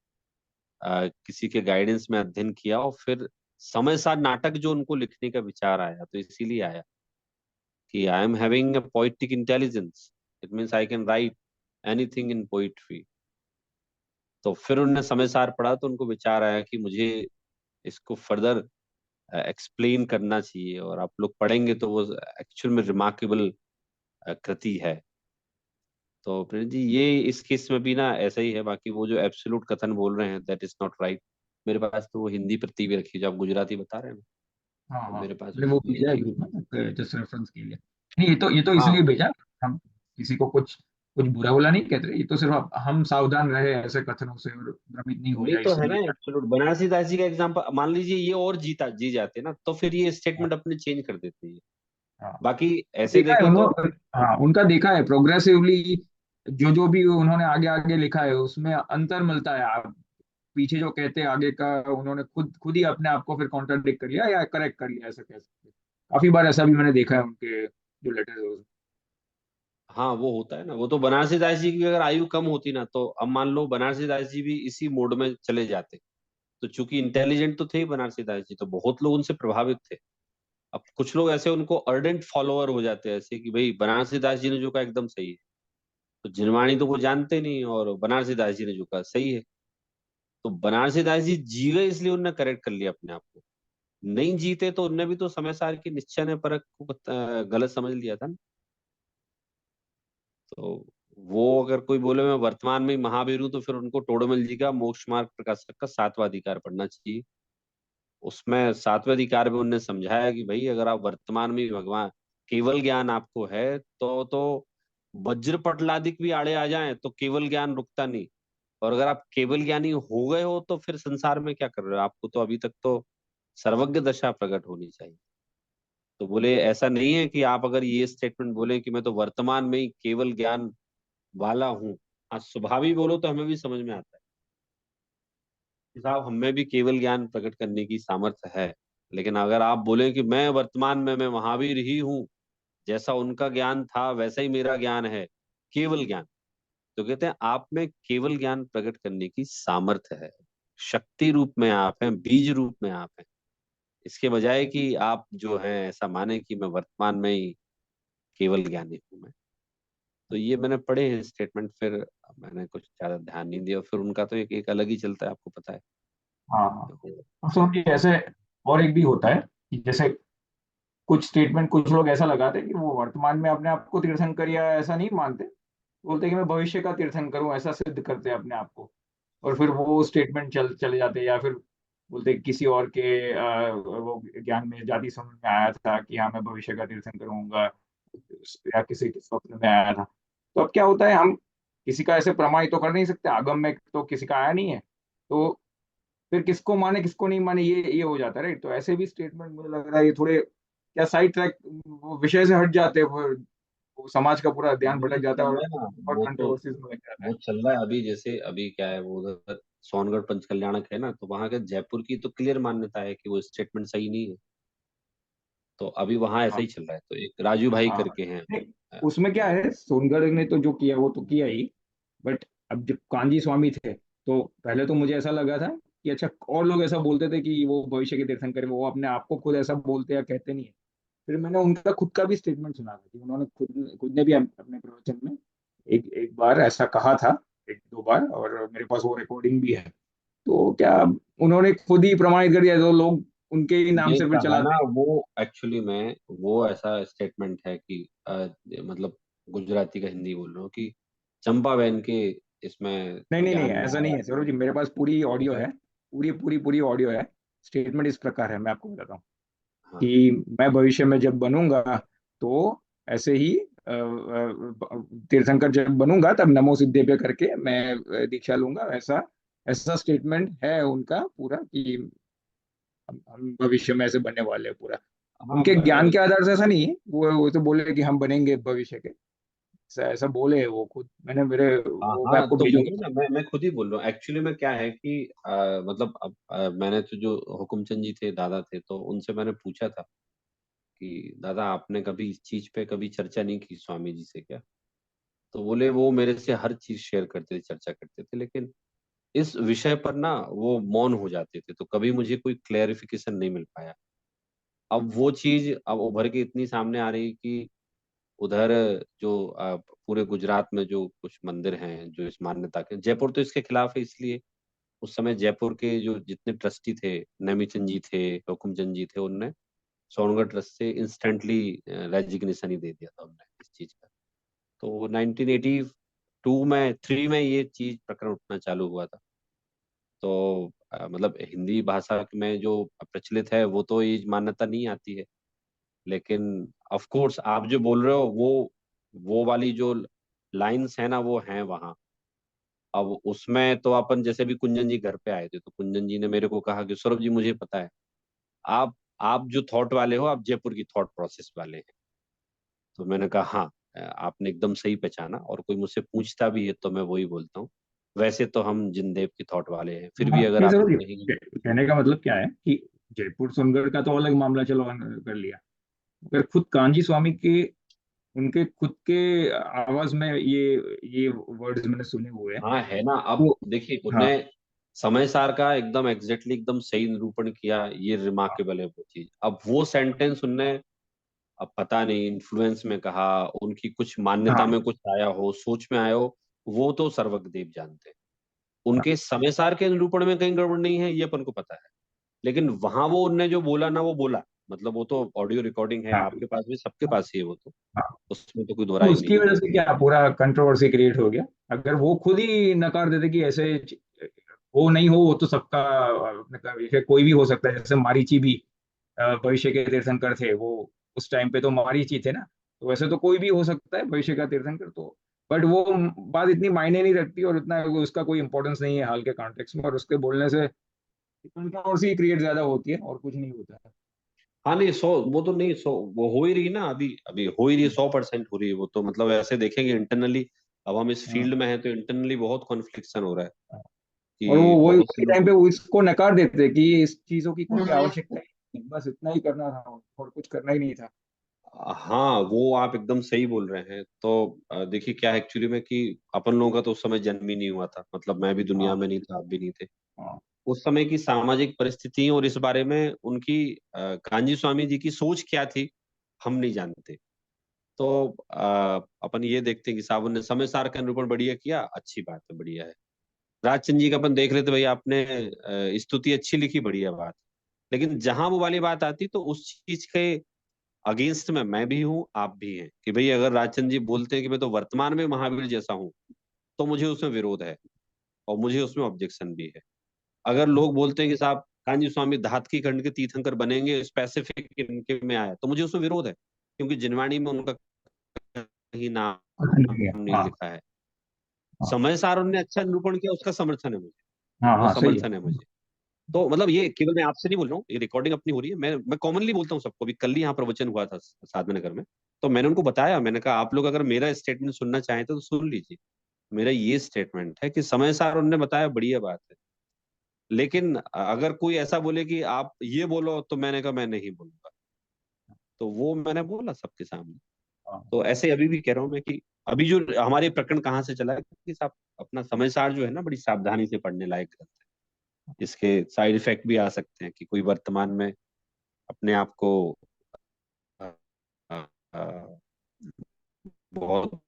[SPEAKER 2] किसी के गाइडेंस में अध्ययन किया, और फिर समय सार नाटक जो उनको लिखने का विचार आया, तो इसीलिए आया कि I am having a poetic intelligence, it means I can write anything in poetry. तो फिर उन्होंने समय सार पढ़ा तो उनको विचार आया कि मुझे इसको फर्दर एक्सप्लेन करना चाहिए, और आप लोग पढ़ेंगे तो वो एक्चुअल में रिमार्केबल कृति है। तो प्रिंस जी ये इस केस में भी ना ऐसा ही है, बाकी वो जो एब्सोल्यूट कथन बोल रहे हैं दैट इज नॉट राइट। मेरे पास तो वो हिंदी प्रति भी रखी है, जो आप गुजराती बता रहे हैं ना,
[SPEAKER 3] हाँ
[SPEAKER 2] तो
[SPEAKER 3] हाँ,
[SPEAKER 2] मेरे पास
[SPEAKER 3] मैंने वो
[SPEAKER 2] उसकी
[SPEAKER 3] भेजा है
[SPEAKER 2] है।
[SPEAKER 3] ग्रुप में जस्ट रेफरेंस के लिए। नहीं, ये तो इसलिए
[SPEAKER 2] हाँ
[SPEAKER 3] भेजा, हम किसी को कुछ कुछ बुरा बुरा नहीं कहते, ये तो सिर्फ हम सावधान रहे ऐसे कथनों से और भ्रमित नहीं हो
[SPEAKER 2] वही
[SPEAKER 3] जाए
[SPEAKER 2] तो है ना
[SPEAKER 3] इसलिए।
[SPEAKER 2] एब्सोल्यूट। बनारसी दास जी का एग्जाम्पल मान लीजिए, ये और जीता जी जाते ना तो फिर ये
[SPEAKER 3] हाँ
[SPEAKER 2] स्टेटमेंट अपने चेंज कर देते हैं।
[SPEAKER 3] हाँ,
[SPEAKER 2] बाकी ऐसे
[SPEAKER 3] देखा है
[SPEAKER 2] देखें तो
[SPEAKER 3] उन्होंने, हाँ उनका देखा है प्रोग्रेसिवली, जो जो भी उन्होंने आगे आगे लिखा है उसमें अंतर मिलता है। आप पीछे जो कहते हैं आगे का, उन्होंने खुद खुद ही अपने आप को फिर कॉन्ट्रडिक्ट कर लिया या करेक्ट कर लिया, ऐसा कह सकते हैं। काफी बार ऐसा भी मैंने देखा है उनके जो लेटर है
[SPEAKER 2] हाँ वो होता है ना। वो तो बनारसी दास जी की अगर आयु कम होती ना, तो अब मान लो बनारसी दास जी भी इसी मोड में चले जाते। तो चूंकि इंटेलिजेंट तो थे ही बनारसी दास जी, तो बहुत लोग उनसे प्रभावित थे। अब कुछ लोग ऐसे उनको अर्डेंट फॉलोअर हो जाते हैं, ऐसे कि भाई बनारसी दास जी ने जो कहा एकदम सही है, तो जिनवाणी तो वो जानते नहीं, और बनारसी दास जी ने जो कहा सही है। तो बनारसी दास जी जी गए इसलिए उनने करेक्ट कर लिया अपने आप को। नहीं जीते तो उनने भी तो समय सार की निश्चय ने परख को गलत समझ लिया था ना। तो वो अगर कोई बोले मैं वर्तमान में ही महावीर हूं, तो फिर उनको टोडरमल जी का मोक्ष मार्ग प्रकाशक का 7वां अधिकार पढ़ना चाहिए। उसमें 7वें अधिकार में उनने समझाया कि भाई अगर आप वर्तमान में ही भगवान, केवल ज्ञान आपको है तो वज्र पटलादिक भी आड़े आ जाएं तो केवल ज्ञान रुकता नहीं। और अगर आप केवल ज्ञानी हो गए हो तो फिर संसार में क्या कर रहे हो, आपको तो अभी तक तो सर्वज्ञ दशा प्रकट होनी चाहिए। तो बोले ऐसा नहीं है कि आप अगर ये स्टेटमेंट बोले कि मैं तो वर्तमान में ही केवल ज्ञान वाला हूँ। हाँ स्वभावी बोलो तो हमें भी समझ में आता है कि साहब हमें भी केवल ज्ञान प्रकट करने की सामर्थ्य है। लेकिन अगर आप बोले कि मैं वर्तमान में मैं महावीर ही हूँ, जैसा उनका ज्ञान था वैसा ही मेरा ज्ञान है, केवल ज्ञान, तो कहते हैं आप में केवल ज्ञान प्रकट करने की सामर्थ्य है। शक्ति रूप में आप हैं, बीज रूप में आप हैं। इसके बजाय कि आप जो है ऐसा माने कि मैं वर्तमान में ही केवल ज्ञानी हूं मैं। तो ये मैंने पढ़े हैं स्टेटमेंट, फिर मैंने कुछ ज्यादा ध्यान नहीं दिया। फिर उनका तो एक अलग ही चलता है, आपको पता है।
[SPEAKER 3] हाँ हाँ।
[SPEAKER 2] तो
[SPEAKER 3] अब समझिए ऐसे और एक भी होता है कि जैसे कुछ स्टेटमेंट कुछ लोग ऐसा लगाते हैं कि वो वर्तमान में अपने आप को तीर्थंकर या ऐसा नहीं मानते, बोलते हैं कि मैं भविष्य का तीर्थंकर हूँ, ऐसा सिद्ध करते हैं अपने आप को। और फिर वो स्टेटमेंट चले जाते हैं, या फिर बोलते हैं किसी और के वो ज्ञान में, जाति समझ में आया था कि हाँ मैं भविष्य का तीर्थंकर होऊंगा, या किसी के स्वप्न में आया था। तो अब क्या होता है, हम किसी का ऐसे प्रमाणित तो कर नहीं सकते, आगम में तो किसी का आया नहीं है, तो फिर किसको माने किसको नहीं माने, ये हो जाता है, राइट। तो ऐसे भी स्टेटमेंट मुझे लग रहा है ये थोड़े क्या साइड ट्रैक, वो विषय से हट जाते हैं, वो समाज का पूरा ध्यान
[SPEAKER 2] वो
[SPEAKER 3] भटक जाता है,
[SPEAKER 2] चल रहा है ना,
[SPEAKER 3] और
[SPEAKER 2] वो तो
[SPEAKER 3] कंट्रोवर्सीज में लग जाता है।
[SPEAKER 2] वो चल रहा है अभी। जैसे अभी क्या है, वो उधर सोनगढ़ पंचकल्याणक है ना, तो वहां के जयपुर की तो क्लियर मान्यता है कि वो स्टेटमेंट सही नहीं है। तो अभी वहां ऐसा
[SPEAKER 3] हाँ
[SPEAKER 2] ही चल रहा है। तो एक राजू भाई
[SPEAKER 3] हाँ।
[SPEAKER 2] करके हैं,
[SPEAKER 3] नहीं, उसमें क्या है, सोनगढ़ ने तो जो किया वो तो किया ही, बट अब जब कांजी स्वामी थे, तो पहले तो मुझे ऐसा लगा था कि अच्छा, और लोग ऐसा बोलते थे कि वो भविष्य के तीर्थंकर हैं, वो अपने आप को खुद ऐसा बोलते या कहते नहीं है। फिर मैंने उनका खुद का भी स्टेटमेंट सुना था कि उन्होंने खुद ने भी अपने प्रवचन में एक एक बार ऐसा कहा था, एक दो बार, और मेरे पास वो रिकॉर्डिंग भी है। तो क्या उन्होंने खुद ही प्रमाणित कर दिया, तो लोग उनके ही नाम
[SPEAKER 2] ये
[SPEAKER 3] से फिर
[SPEAKER 2] कहा ना,
[SPEAKER 3] चलाते हैं।
[SPEAKER 2] वो एक्चुअली में वो ऐसा स्टेटमेंट है कि मतलब गुजराती का हिंदी बोल रहा हूँ कि चंपा बहन के इसमें
[SPEAKER 3] नहीं नहीं नहीं,
[SPEAKER 2] ज्ञान में
[SPEAKER 3] ऐसा नहीं
[SPEAKER 2] आया
[SPEAKER 3] है सौरभ जी, मेरे पास पूरी ऑडियो
[SPEAKER 2] है।
[SPEAKER 3] है, पूरी पूरी पूरी ऑडियो है। स्टेटमेंट इस प्रकार है, मैं आपको बताता हूँ
[SPEAKER 2] हाँ
[SPEAKER 3] कि मैं भविष्य में जब बनूंगा, तो ऐसे ही तीर्थंकर जब बनूंगा तब नमो सिद्धेभ्य करके मैं दीक्षा लूंगा, ऐसा ऐसा स्टेटमेंट है उनका पूरा, कि हम भविष्य में ऐसे बनने वाले हैं पूरा।
[SPEAKER 2] हाँ।
[SPEAKER 3] उनके ज्ञान के आधार से ऐसा नहीं है, वो तो बोले कि हम बनेंगे भविष्य के, ऐसा ऐसा बोले हैं वो खुद। मैंने मेरे
[SPEAKER 2] हाँ
[SPEAKER 3] वो मैं
[SPEAKER 2] हाँ,
[SPEAKER 3] आपको
[SPEAKER 2] तो
[SPEAKER 3] भेजूंगा।
[SPEAKER 2] वही ना, मैं खुद ही बोल रहा हूँ। एक्चुअली में क्या है कि मतलब अब मैंने तो जो हुकुमचंद जी थे, दादा थे, तो उनसे मैंने पूछा था कि दादा आपने कभी इस चीज पे कभी चर्चा नहीं की स्वामी जी से क्या? तो बोले वो मेरे से हर चीज शेयर करते थे, चर्चा करते थे, लेकिन इस विषय पर ना वो मौन हो जाते थे, तो कभी मुझे कोई क्लेरिफिकेशन नहीं मिल पाया। अब वो चीज अब उभर के इतनी सामने आ रही कि उधर जो पूरे गुजरात में जो कुछ मंदिर हैं जो इस मान्यता के, जयपुर तो इसके खिलाफ है, इसलिए उस समय जयपुर के जो जितने ट्रस्टी थे, नमीचंद जी थे, हुकुमचंद जी थे, उनने सोनगढ़ ट्रस्ट से इंस्टेंटली रेजिग्नेशन ही दे दिया था उनने इस चीज का। तो 1982 में 3 में ये चीज प्रकरण उठना चालू हुआ था। तो मतलब हिंदी भाषा में जो प्रचलित है वो तो ये मान्यता नहीं आती है, लेकिन ऑफ कोर्स आप जो बोल रहे हो वो वाली जो लाइंस है ना, वो हैं वहाँ। अब उसमें तो अपन, जैसे भी कुंजन जी घर पे आए थे, तो कुंजन जी ने मेरे को कहा कि सौरभ जी मुझे पता है, आप आप जो थॉट वाले हो, आप जयपुर की थॉट प्रोसेस वाले हैं। तो मैंने कहा हाँ, आपने एकदम सही पहचाना, और कोई मुझसे पूछता भी है तो मैं वही बोलता हूँ। वैसे तो हम जिनदेव की थॉट वाले हैं, फिर
[SPEAKER 3] हाँ
[SPEAKER 2] भी अगर
[SPEAKER 3] नहीं
[SPEAKER 2] आप
[SPEAKER 3] सर जी,
[SPEAKER 2] कहेंगे।
[SPEAKER 3] कहने का मतलब क्या है कि जयपुर सोनगढ़ का तो अलग मामला, चलो कर लिया, अगर खुद कांजी स्वामी के, उनके खुद के आवाज में ये वर्ड्स मैंने सुने हुए हैं।
[SPEAKER 2] हाँ है ना। अब
[SPEAKER 3] वो
[SPEAKER 2] देखिए,
[SPEAKER 3] हाँ
[SPEAKER 2] उनने समय सार का एकदम एग्जैक्टली एकदम सही निरूपण किया, ये
[SPEAKER 3] हाँ
[SPEAKER 2] रिमार्केबल है वो चीज। अब वो सेंटेंस उनने, अब पता नहीं इन्फ्लुएंस में कहा, उनकी कुछ मान्यता
[SPEAKER 3] हाँ
[SPEAKER 2] में कुछ आया हो, सोच में आया हो, वो तो सर्वज्ञदेव जानते हैं।
[SPEAKER 3] हाँ
[SPEAKER 2] उनके समय सार के निरूपण में कहीं गड़बड़ नहीं है, ये अपन को पता है। लेकिन वहां वो उनने जो बोला ना, वो बोला, मतलब वो तो ऑडियो रिकॉर्डिंग है,
[SPEAKER 3] हाँ
[SPEAKER 2] आपके पास भी, सबके पास ही है वो तो।
[SPEAKER 3] हाँ।
[SPEAKER 2] उसमें तो कोई
[SPEAKER 3] तो
[SPEAKER 2] दोहराई
[SPEAKER 3] उसकी
[SPEAKER 2] नहीं है।
[SPEAKER 3] वजह से क्या पूरा कंट्रोवर्सी क्रिएट हो गया। अगर वो खुद ही नकार देते कि ऐसे हो नहीं हो, वो तो सबका अपने का विषय, कोई भी हो सकता है, जैसे मारीची भी भविष्य के तीर्थंकर थे वो, उस टाइम पे तो मारीची थे ना, तो वैसे तो कोई भी हो सकता है भविष्य का तीर्थंकर तो। बट वो बात इतनी मायने नहीं रखती, और इतना उसका कोई इंपॉर्टेंस नहीं है हाल के कॉन्टेक्स्ट में, और उसके बोलने से कंट्रोवर्सी क्रिएट ज्यादा होती है और कुछ नहीं होता है।
[SPEAKER 2] हाँ नहीं, 100 वो तो नहीं, 100 वो हो ही रही ना, अभी अभी हो ही रही है, 100% हो रही है वो तो। मतलब ऐसे देखेंगे इंटरनली, अब हम इस
[SPEAKER 3] हाँ
[SPEAKER 2] फील्ड में हैं तो इंटरनली बहुत कॉन्फ्लिक्शन हो रहा है
[SPEAKER 3] हाँ। और वो
[SPEAKER 2] कि
[SPEAKER 3] वही
[SPEAKER 2] बहुत से
[SPEAKER 3] उसी टाइम
[SPEAKER 2] लोग।
[SPEAKER 3] पे वो इसको नकार देते कि इस चीजों की कोई आवश्यकता नहीं, बस इतना ही करना था और कुछ करना ही नहीं था।
[SPEAKER 2] हाँ, वो आप एकदम सही बोल रहे हैं। तो देखिए क्या है एक्चुअली में कि अपन लोगों का तो उस समय जन्म ही नहीं हुआ था, मतलब मैं भी दुनिया
[SPEAKER 3] हाँ
[SPEAKER 2] में नहीं था, आप भी नहीं थे।
[SPEAKER 3] हाँ
[SPEAKER 2] उस समय की सामाजिक परिस्थिति और इस बारे में उनकी कांजी स्वामी जी की सोच क्या थी, हम नहीं जानते। तो अपन ये देखते हैं कि सावन ने समय सार का निरूपण बढ़िया किया, अच्छी बात है, बढ़िया है। राजचंद जी का अपन देख रहे थे, भाई आपने स्तुति अच्छी लिखी, बढ़िया बात। लेकिन जहां वो वाली बात आती तो उस चीज के अगेंस्ट में मैं भी हूँ, आप भी हैं, कि भाई अगर राजचंद जी बोलते हैं कि मैं तो वर्तमान में महावीर जैसा हूँ, तो मुझे उसमें विरोध है और मुझे उसमें ऑब्जेक्शन भी है। अगर लोग बोलते हैं कि साहब कांजी स्वामी धातकी खंड के तीर्थंकर बनेंगे, स्पेसिफिक इनके में आया, तो मुझे उसमें विरोध है, क्योंकि जिनवाणी में उनका कहीं नाम नहीं
[SPEAKER 3] हाँ
[SPEAKER 2] लिखा है।
[SPEAKER 3] हाँ
[SPEAKER 2] समय सार ने अच्छा निरूपण किया, उसका समर्थन है मुझे,
[SPEAKER 3] हाँ
[SPEAKER 2] वो
[SPEAKER 3] हाँ, सही है।
[SPEAKER 2] समर्थन है मुझे। तो मतलब ये केवल मैं आपसे नहीं बोल रहा हूँ, ये रिकॉर्डिंग अपनी हो रही है, मैं कॉमनली बोलता हूँ सबको। भी कल ही यहाँ प्रवचन हुआ था साधना नगर में, तो मैंने उनको बताया, मैंने कहा आप लोग अगर मेरा स्टेटमेंट सुनना चाहें तो सुन लीजिए। मेरा ये स्टेटमेंट है कि समय सार उन्होंने बताया, बढ़िया बात है, लेकिन अगर कोई ऐसा बोले कि आप ये बोलो, तो मैंने कहा मैं नहीं बोलूंगा। तो वो मैंने बोला सबके सामने।
[SPEAKER 3] हाँ
[SPEAKER 2] तो ऐसे अभी भी कह रहा हूँ मैं कि अभी जो हमारे प्रकरण कहाँ से चला है कि साहब अपना समय सार जो है ना, बड़ी सावधानी से पढ़ने लायक ग्रंथ है। इसके साइड इफेक्ट भी आ सकते हैं कि कोई वर्तमान में अपने आप को अ, अ, बहुत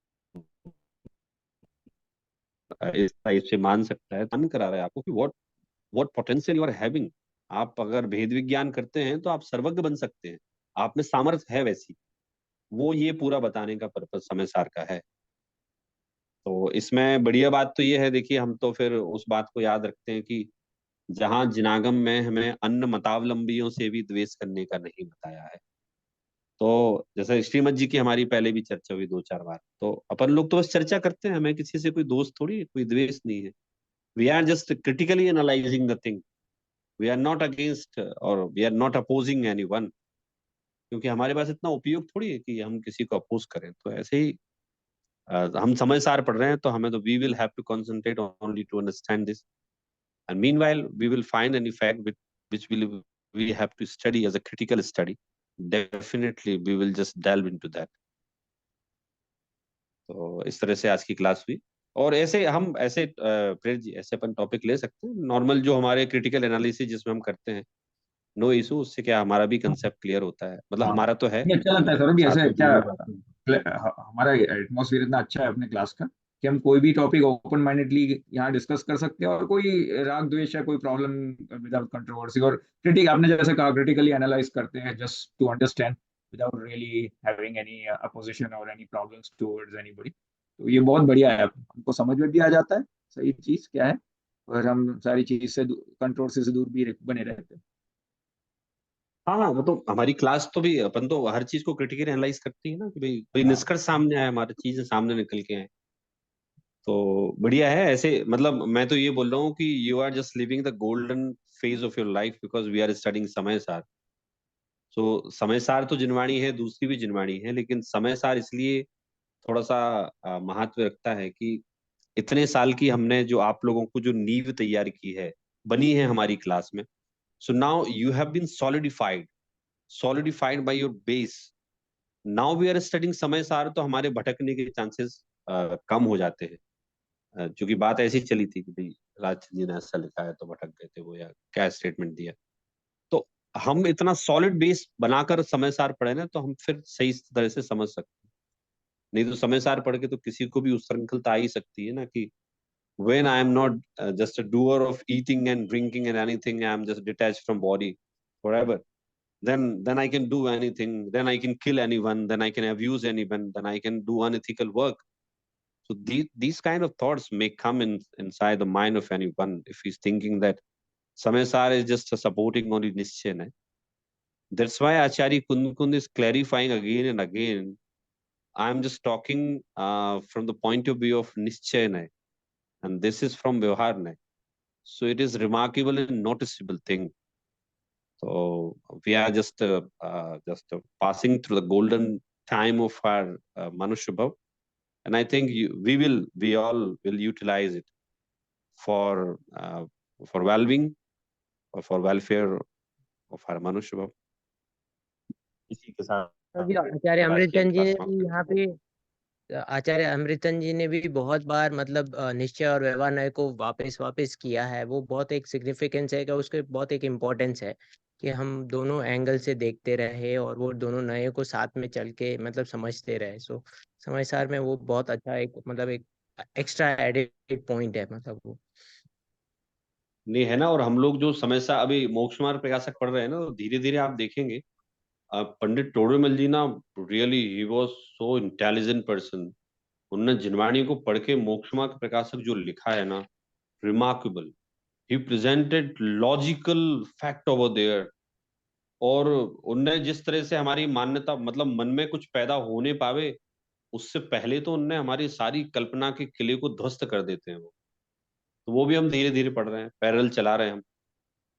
[SPEAKER 2] इस टाइप से मान सकता है, मन करा रहा है आपको कि what potential you are having. आप अगर भेद विज्ञान करते हैं तो आप सर्वज्ञ बन सकते हैं, आप में सामर्थ्य है वैसी। वो ये पूरा बताने का पर्पज समय सार का है। तो इसमें बढ़िया बात तो ये है, देखिए हम तो फिर उस बात को याद रखते हैं कि जहां जिनागम में हमें अन्य मतावलंबियों से भी द्वेष करने का नहीं बताया है। तो जैसे श्रीमद जी की हमारी पहले भी चर्चा हुई 2-4 बार, तो अपन लोग तो बस चर्चा करते हैं, हमें किसी से कोई दोस्त थोड़ी है, कोई द्वेष नहीं है। We are just critically analysing the thing. We are not against और we are not opposing anyone, क्योंकि हमारे पास इतना उपयोग थोड़ी है कि हम किसी को अपोज करें। तो ऐसे ही हम समय सार पढ़ रहे हैं, तो हमें तो we will have to concentrate only to understand this, and meanwhile we will find any fact which will we have to study as a critical study. Definitely we will just delve into that. तो इस तरह से आज की class हुई। और ऐसे हम ऐसे प्रेर जी ऐसे अपन टॉपिक ले सकते हैं नॉर्मल, जो हमारे क्रिटिकल एनालिसिस जिसमें हम करते हैं, नो इशू, उससे क्या हमारा भी कंसेप्ट क्लियर होता है, मतलब
[SPEAKER 3] हाँ,
[SPEAKER 2] हमारा तो है,
[SPEAKER 3] ये अच्छा लगता है सर भी
[SPEAKER 2] साथ
[SPEAKER 3] ऐसे
[SPEAKER 2] में जो
[SPEAKER 3] क्या
[SPEAKER 2] लोग आते हैं।
[SPEAKER 3] हमारा एटमोसफियर इतना अच्छा है अपने क्लास का कि हम कोई भी टॉपिक ओपन माइंडेडली यहाँ डिस्कस कर सकते हैं, और कोई राग द्वेष या कोई प्रॉब्लम विदाउट कंट्रोवर्सी, और क्रिटिक आपने जैसे कहा क्रिटिकली एनालाइज करते हैं just to understand without really having any opposition और एनी प्रॉब्लम्स टुवर्ड्स एनीबॉडी। तो ये बहुत बढ़िया है, हमको समझ में भी आ जाता है सही चीज क्या है, और हम सारी चीज से कंट्रोवर्सी से दूर भी बने रहते हैं।
[SPEAKER 2] हाँ हाँ, वो तो हमारी क्लास तो भी अपन तो हर चीज को क्रिटिकली एनालाइज करती है ना, कि भाई कोई
[SPEAKER 3] हाँ
[SPEAKER 2] निष्कर्ष सामने आए, हमारी चीजें सामने निकल के आए। तो बढ़िया है ऐसे, मतलब मैं तो ये बोल रहा हूँ कि you are just living the golden phase of your life because we are studying Samaysar. सो समय सार तो जिनवाणी है, दूसरी भी जिनवाणी है, लेकिन समय सार इसलिए थोड़ा सा महत्व रखता है कि इतने साल की हमने जो आप लोगों को जो नींव तैयार की है, बनी है हमारी क्लास में। So now you have been solidified by your base. Now we are studying Samaysar, तो हमारे भटकने के चांसेस कम हो जाते हैं। क्योंकि बात ऐसी चली थी कि भाई राजचंद जी ने ऐसा लिखा है तो भटक गए थे वो, या क्या स्टेटमेंट दिया। तो हम इतना सॉलिड बेस बनाकर समय सार पढ़े ना, तो हम फिर सही तरह से समझ सकते हैं। नहीं तो समय सार पढ़ के तो किसी को भी उच्छृंखलता आ ही सकती है ना, कि when I am not just a doer of eating and drinking and anything, I am just detached from body forever. Then I can do anything. Then I can kill anyone. Then I can abuse anyone. Then I can do unethical work. So these kind of thoughts may come in inside the mind of anyone if he's thinking that Samaysar is just a supporting only Nischay. That's why Acharya Kund is clarifying again and again. I'm just talking from the point of view of Nischay, and this is from Vyavhar. So it is remarkable and noticeable thing. So we are just passing through the golden time of our Manushya Bhav, and I think we all will utilize it for well-being or for welfare of our Manushya Bhav. इसी के
[SPEAKER 1] तो जी
[SPEAKER 2] साथ
[SPEAKER 1] आचार्य
[SPEAKER 2] आज की
[SPEAKER 1] अमृतचंद जी
[SPEAKER 2] class
[SPEAKER 1] ने
[SPEAKER 2] समाप्त
[SPEAKER 1] भी
[SPEAKER 2] करते
[SPEAKER 1] यहाँ
[SPEAKER 2] हैं।
[SPEAKER 1] पे आचार्य अमृतचंद जी ने भी बहुत बार मतलब निश्चय और व्यवहार नय को वापस वापस किया है। वो बहुत एक सिग्निफिकेंस है कि उसके बहुत एक इम्पोर्टेंस है कि हम दोनों एंगल से देखते रहे और वो दोनों नए को साथ में चल के मतलब समझते रहे। सो समय सार में वो बहुत अच्छा एक मतलब एक एक्स्ट्रा एडेड पॉइंट है मतलब वो।
[SPEAKER 2] नहीं है ना, और हम लोग जो समय सा अभी मोक्ष मार्ग प्रकाशक पढ़ रहे हैं ना, तो धीरे धीरे आप देखेंगे पंडित टोडरमल जी ना, really he was so intelligent person. उन्होंने जिनवाणी को पढ़ के मोक्षमा के प्रकाशक जो लिखा है ना, remarkable. He presented logical fact over there. और उनने जिस तरह से हमारी मान्यता, मतलब मन में कुछ पैदा होने पावे, उससे पहले तो उनने हमारी सारी कल्पना के किले को ध्वस्त कर देते हैं वो। तो वो भी हम धीरे धीरे पढ़ रहे हैं, पैरेलल चला रहे हैं हम।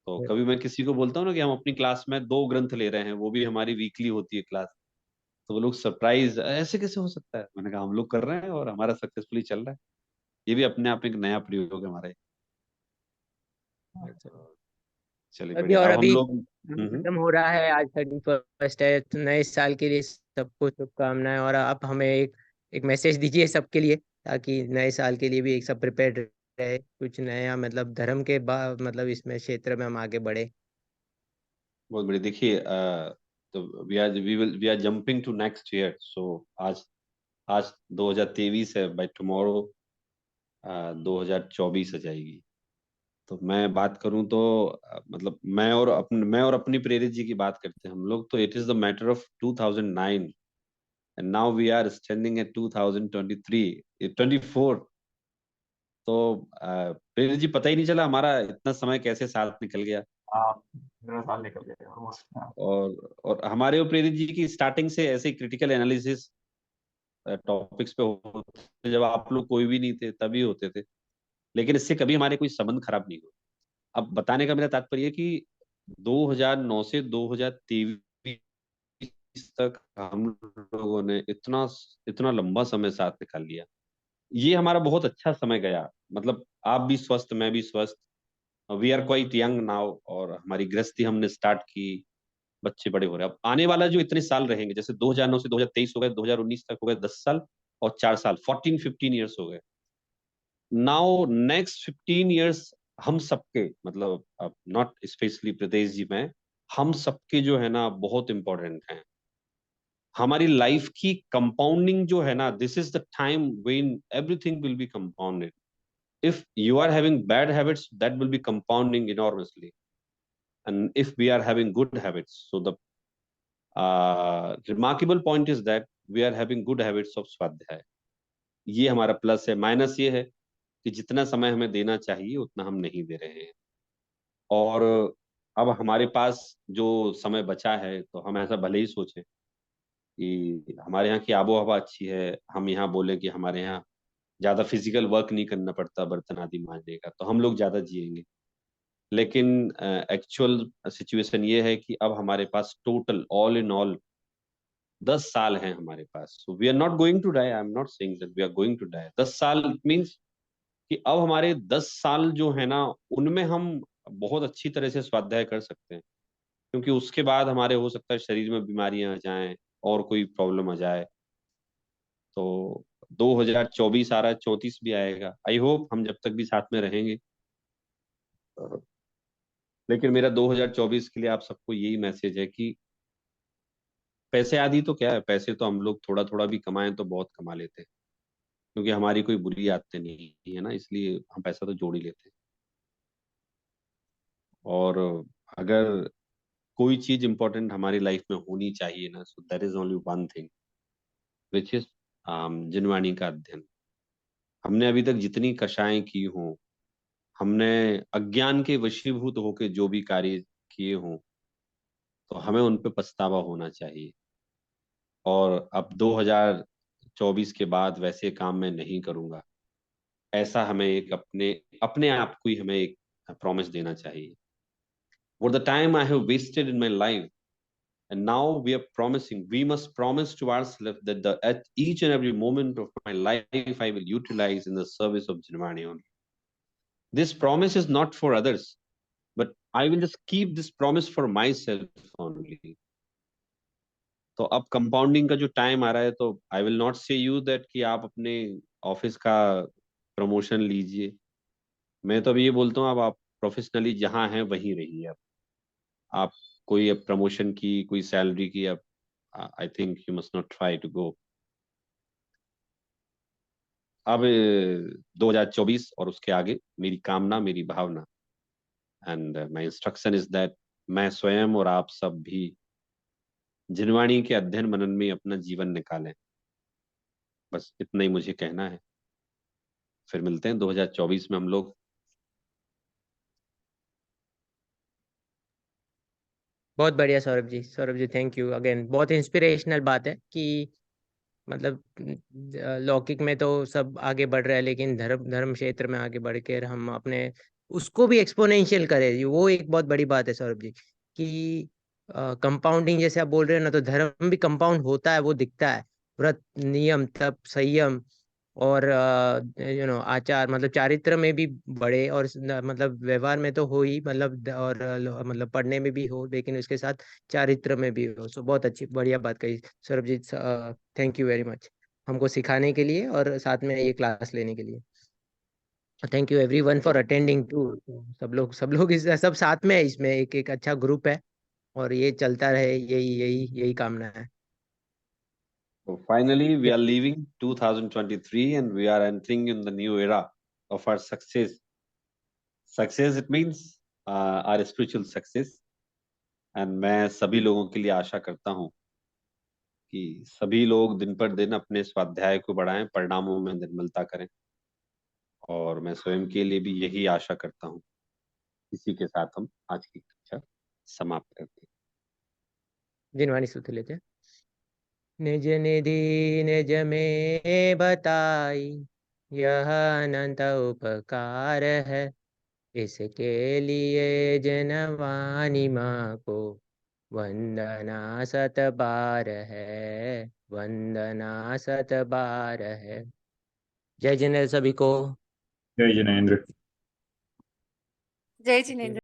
[SPEAKER 2] तो कभी मैं किसी को बोलता हूँ ना कि हम अपनी क्लास में 2 ग्रंथ ले रहे हैं, वो भी हमारी वीकली होती है क्लास, तो वो लोग सरप्राइज, ऐसे कैसे हो सकता है? मैंने कहा हम लोग कर रहे हैं और हमारा सक्सेसफुली चल रहा है। ये भी अपने आप एक नया प्रयोग है हमारा।
[SPEAKER 1] अच्छा।
[SPEAKER 2] चलिए
[SPEAKER 1] अभी
[SPEAKER 2] बढ़िया।
[SPEAKER 1] और
[SPEAKER 2] अब हम
[SPEAKER 1] अभी
[SPEAKER 2] लोग
[SPEAKER 1] खत्म हो रहा है, आज 31st है, तो नए साल के लिए सबको शुभकामनाएं। और आप हमें एक मैसेज दीजिए सबके लिए, ताकि नए साल के लिए भी एक सब प्रिपेयर्ड रहे, कुछ नया मतलब धर्म के बाद मतलब इसमें क्षेत्र में हम आगे बढ़े।
[SPEAKER 2] बहुत बढ़िया। देखिए, तो we are jumping to next year. So आज आज 2023 है, बाय टुमारो 2024 आ जाएगी। तो मैं बात करूं तो मतलब मैं और अपनी प्रेरित जी की बात करते हैं हम लोग, तो it is the matter of 2009 and now we are standing at 2023 24। तो प्रेरित जी, पता ही नहीं चला हमारा इतना समय कैसे साथ निकल गया।
[SPEAKER 3] हाँ, मेरा साल निकल गया ऑलमोस्ट। हाँ।
[SPEAKER 2] और हमारे और प्रेरित जी की स्टार्टिंग से ऐसे क्रिटिकल एनालिसिस टॉपिक्स पे होते थे, जब आप लोग कोई भी नहीं थे तभी होते थे। लेकिन इससे कभी हमारे कोई संबंध खराब नहीं हुआ। अब बताने का मेरा तात्पर्य है कि 2009 से 2023 तक हम लोगों ने इतना इतना लंबा समय साथ निकाल लिया। ये हमारा बहुत अच्छा समय गया। मतलब आप भी स्वस्थ, मैं भी स्वस्थ, we are quite young now, और हमारी गृहस्थी हमने स्टार्ट की, बच्चे बड़े हो रहे हैं। अब आने वाला जो इतने साल रहेंगे, जैसे 2009 से 2023 हो गए, 2019 तक हो गए 10 साल, और 4 साल 14-15 ईयर्स हो गए। नाउ नेक्स्ट 15 ईयर्स हम सबके, मतलब नॉट स्पेशली प्रदेश जी में, हम सबके जो है ना बहुत इंपॉर्टेंट हैं। हमारी लाइफ की कंपाउंडिंग जो है ना, this is the time when everything will be compounded. if you are having bad habits, that will be compounding enormously, and if we are having good habits, so the remarkable point is that we are having good habits of स्वाध्याय। ये हमारा plus है। Minus ये है कि जितना समय हमें देना चाहिए उतना हम नहीं दे रहे हैं। और अब हमारे पास जो समय बचा है, तो हम ऐसा भले ही सोचें कि हमारे यहाँ की आबो हवा अच्छी है, हम यहाँ बोले कि हमारे यहाँ ज्यादा फिजिकल वर्क नहीं करना पड़ता बर्तन आदि मांजने का, तो हम लोग ज्यादा जिएंगे। लेकिन एक्चुअल सिचुएशन ये है कि अब हमारे पास टोटल ऑल इन ऑल 10 साल हैं हमारे पास। So we are not going to die, I am not saying that we are going to die. 10 साल इट मीन्स कि अब हमारे 10 साल जो है ना, उनमें हम बहुत अच्छी तरह से स्वाध्याय कर सकते हैं। क्योंकि उसके बाद हमारे हो सकता है शरीर में बीमारियां आ जाएं और कोई प्रॉब्लम आ जाए। तो 2024 आ रहा है, 34 भी आएगा। आई होप हम जब तक भी साथ में रहेंगे। लेकिन मेरा 2024 के लिए आप सबको यही मैसेज है कि पैसे आदि तो क्या है, पैसे तो हम लोग थोड़ा थोड़ा भी कमाएं तो बहुत कमा लेते हैं। क्योंकि हमारी कोई बुरी आदतें नहीं है ना, इसलिए हम पैसा तो जोड़ ही लेते हैं। और अगर कोई चीज इंपॉर्टेंट हमारी लाइफ में होनी चाहिए ना, so that is only one thing, which is Jinvani का अध्ययन। हमने अभी तक जितनी कषाएं की हों, हमने अज्ञान के वशीभूत होकर जो भी कार्य किए हों, तो हमें उन पे पछतावा होना चाहिए। और अब 2024 के बाद वैसे काम मैं नहीं करूंगा, ऐसा हमें एक अपने अपने आप को ही हमें एक प्रॉमिस देना चाहिए। For the time I have wasted in my life, and now we are promising, we must promise to ourselves that at each and every moment of my life I will utilize in the service of Janmani only. This promise is not for others, but I will just keep this promise for myself only. तो अब compounding का जो time आ रहा है, तो I will not से you that कि आप अपने ऑफिस का प्रमोशन लीजिए। मैं तो अभी ये बोलता हूँ, अब आप प्रोफेशनली जहाँ हैं वहीं रहिए। अब आप कोई अब प्रमोशन की, कोई सैलरी की, अब I think you must not try to go. अब 2024 और उसके आगे मेरी कामना, मेरी भावना and my instruction is that मैं स्वयं और आप सब भी जिनवाणी के अध्ययन मनन में अपना जीवन निकालें। बस इतना ही मुझे कहना है। फिर मिलते हैं 2024 में हम लोग।
[SPEAKER 1] बहुत बढ़िया Saurabh ji, Saurabh ji thank you again. बहुत इंस्पिरेशनल बात है कि मतलब लौकिक में तो सब आगे बढ़ रहे हैं, लेकिन धर्म धर्म क्षेत्र में आगे बढ़ कर हम अपने उसको भी एक्सपोनेंशियल करें, वो एक बहुत बड़ी बात है सौरभ जी। कि कंपाउंडिंग जैसे आप बोल रहे हैं ना, तो धर्म भी कंपाउंड होता है, वो दिखता है। व्रत, नियम, तप, संयम और आचार, मतलब चारित्र में भी बढ़े, और मतलब व्यवहार में तो हो ही, मतलब और मतलब पढ़ने में भी हो, लेकिन उसके साथ चारित्र में भी हो। सो बहुत अच्छी बढ़िया बात कही Saurabh ji. Thank you very much हमको सिखाने के लिए और साथ में ये क्लास लेने के लिए। Thank you everyone for attending to. सब लोग इस सब साथ में है, इसमें एक एक अच्छा ग्रुप है, और ये चलता रहे, यही यही यही कामना है।
[SPEAKER 2] So finally, we are leaving 2023 and we are entering in the new era of our success. Success, it means our spiritual success. And मैं सभी लोगों के लिए आशा करता हूँ कि सभी लोग दिन पर दिन अपने स्वाध्याय को बढ़ाएं, परिणामों में निर्मलता करें। और मैं स्वयं के लिए भी यही आशा करता हूँ। इसी के साथ हम आज की कक्षा समाप्त करते हैं।
[SPEAKER 1] जिनवाणी सूत्र लेते हैं। निज निधि निज में बताई, यह अनंत उपकार है। इसके लिए जनवाणी माँ को वंदना 7 बार है, वंदना 7 बार है। जय जिनेन्द्र सभी को।
[SPEAKER 4] जय जिनेन्द्र।
[SPEAKER 5] जय जिनेन्द्र।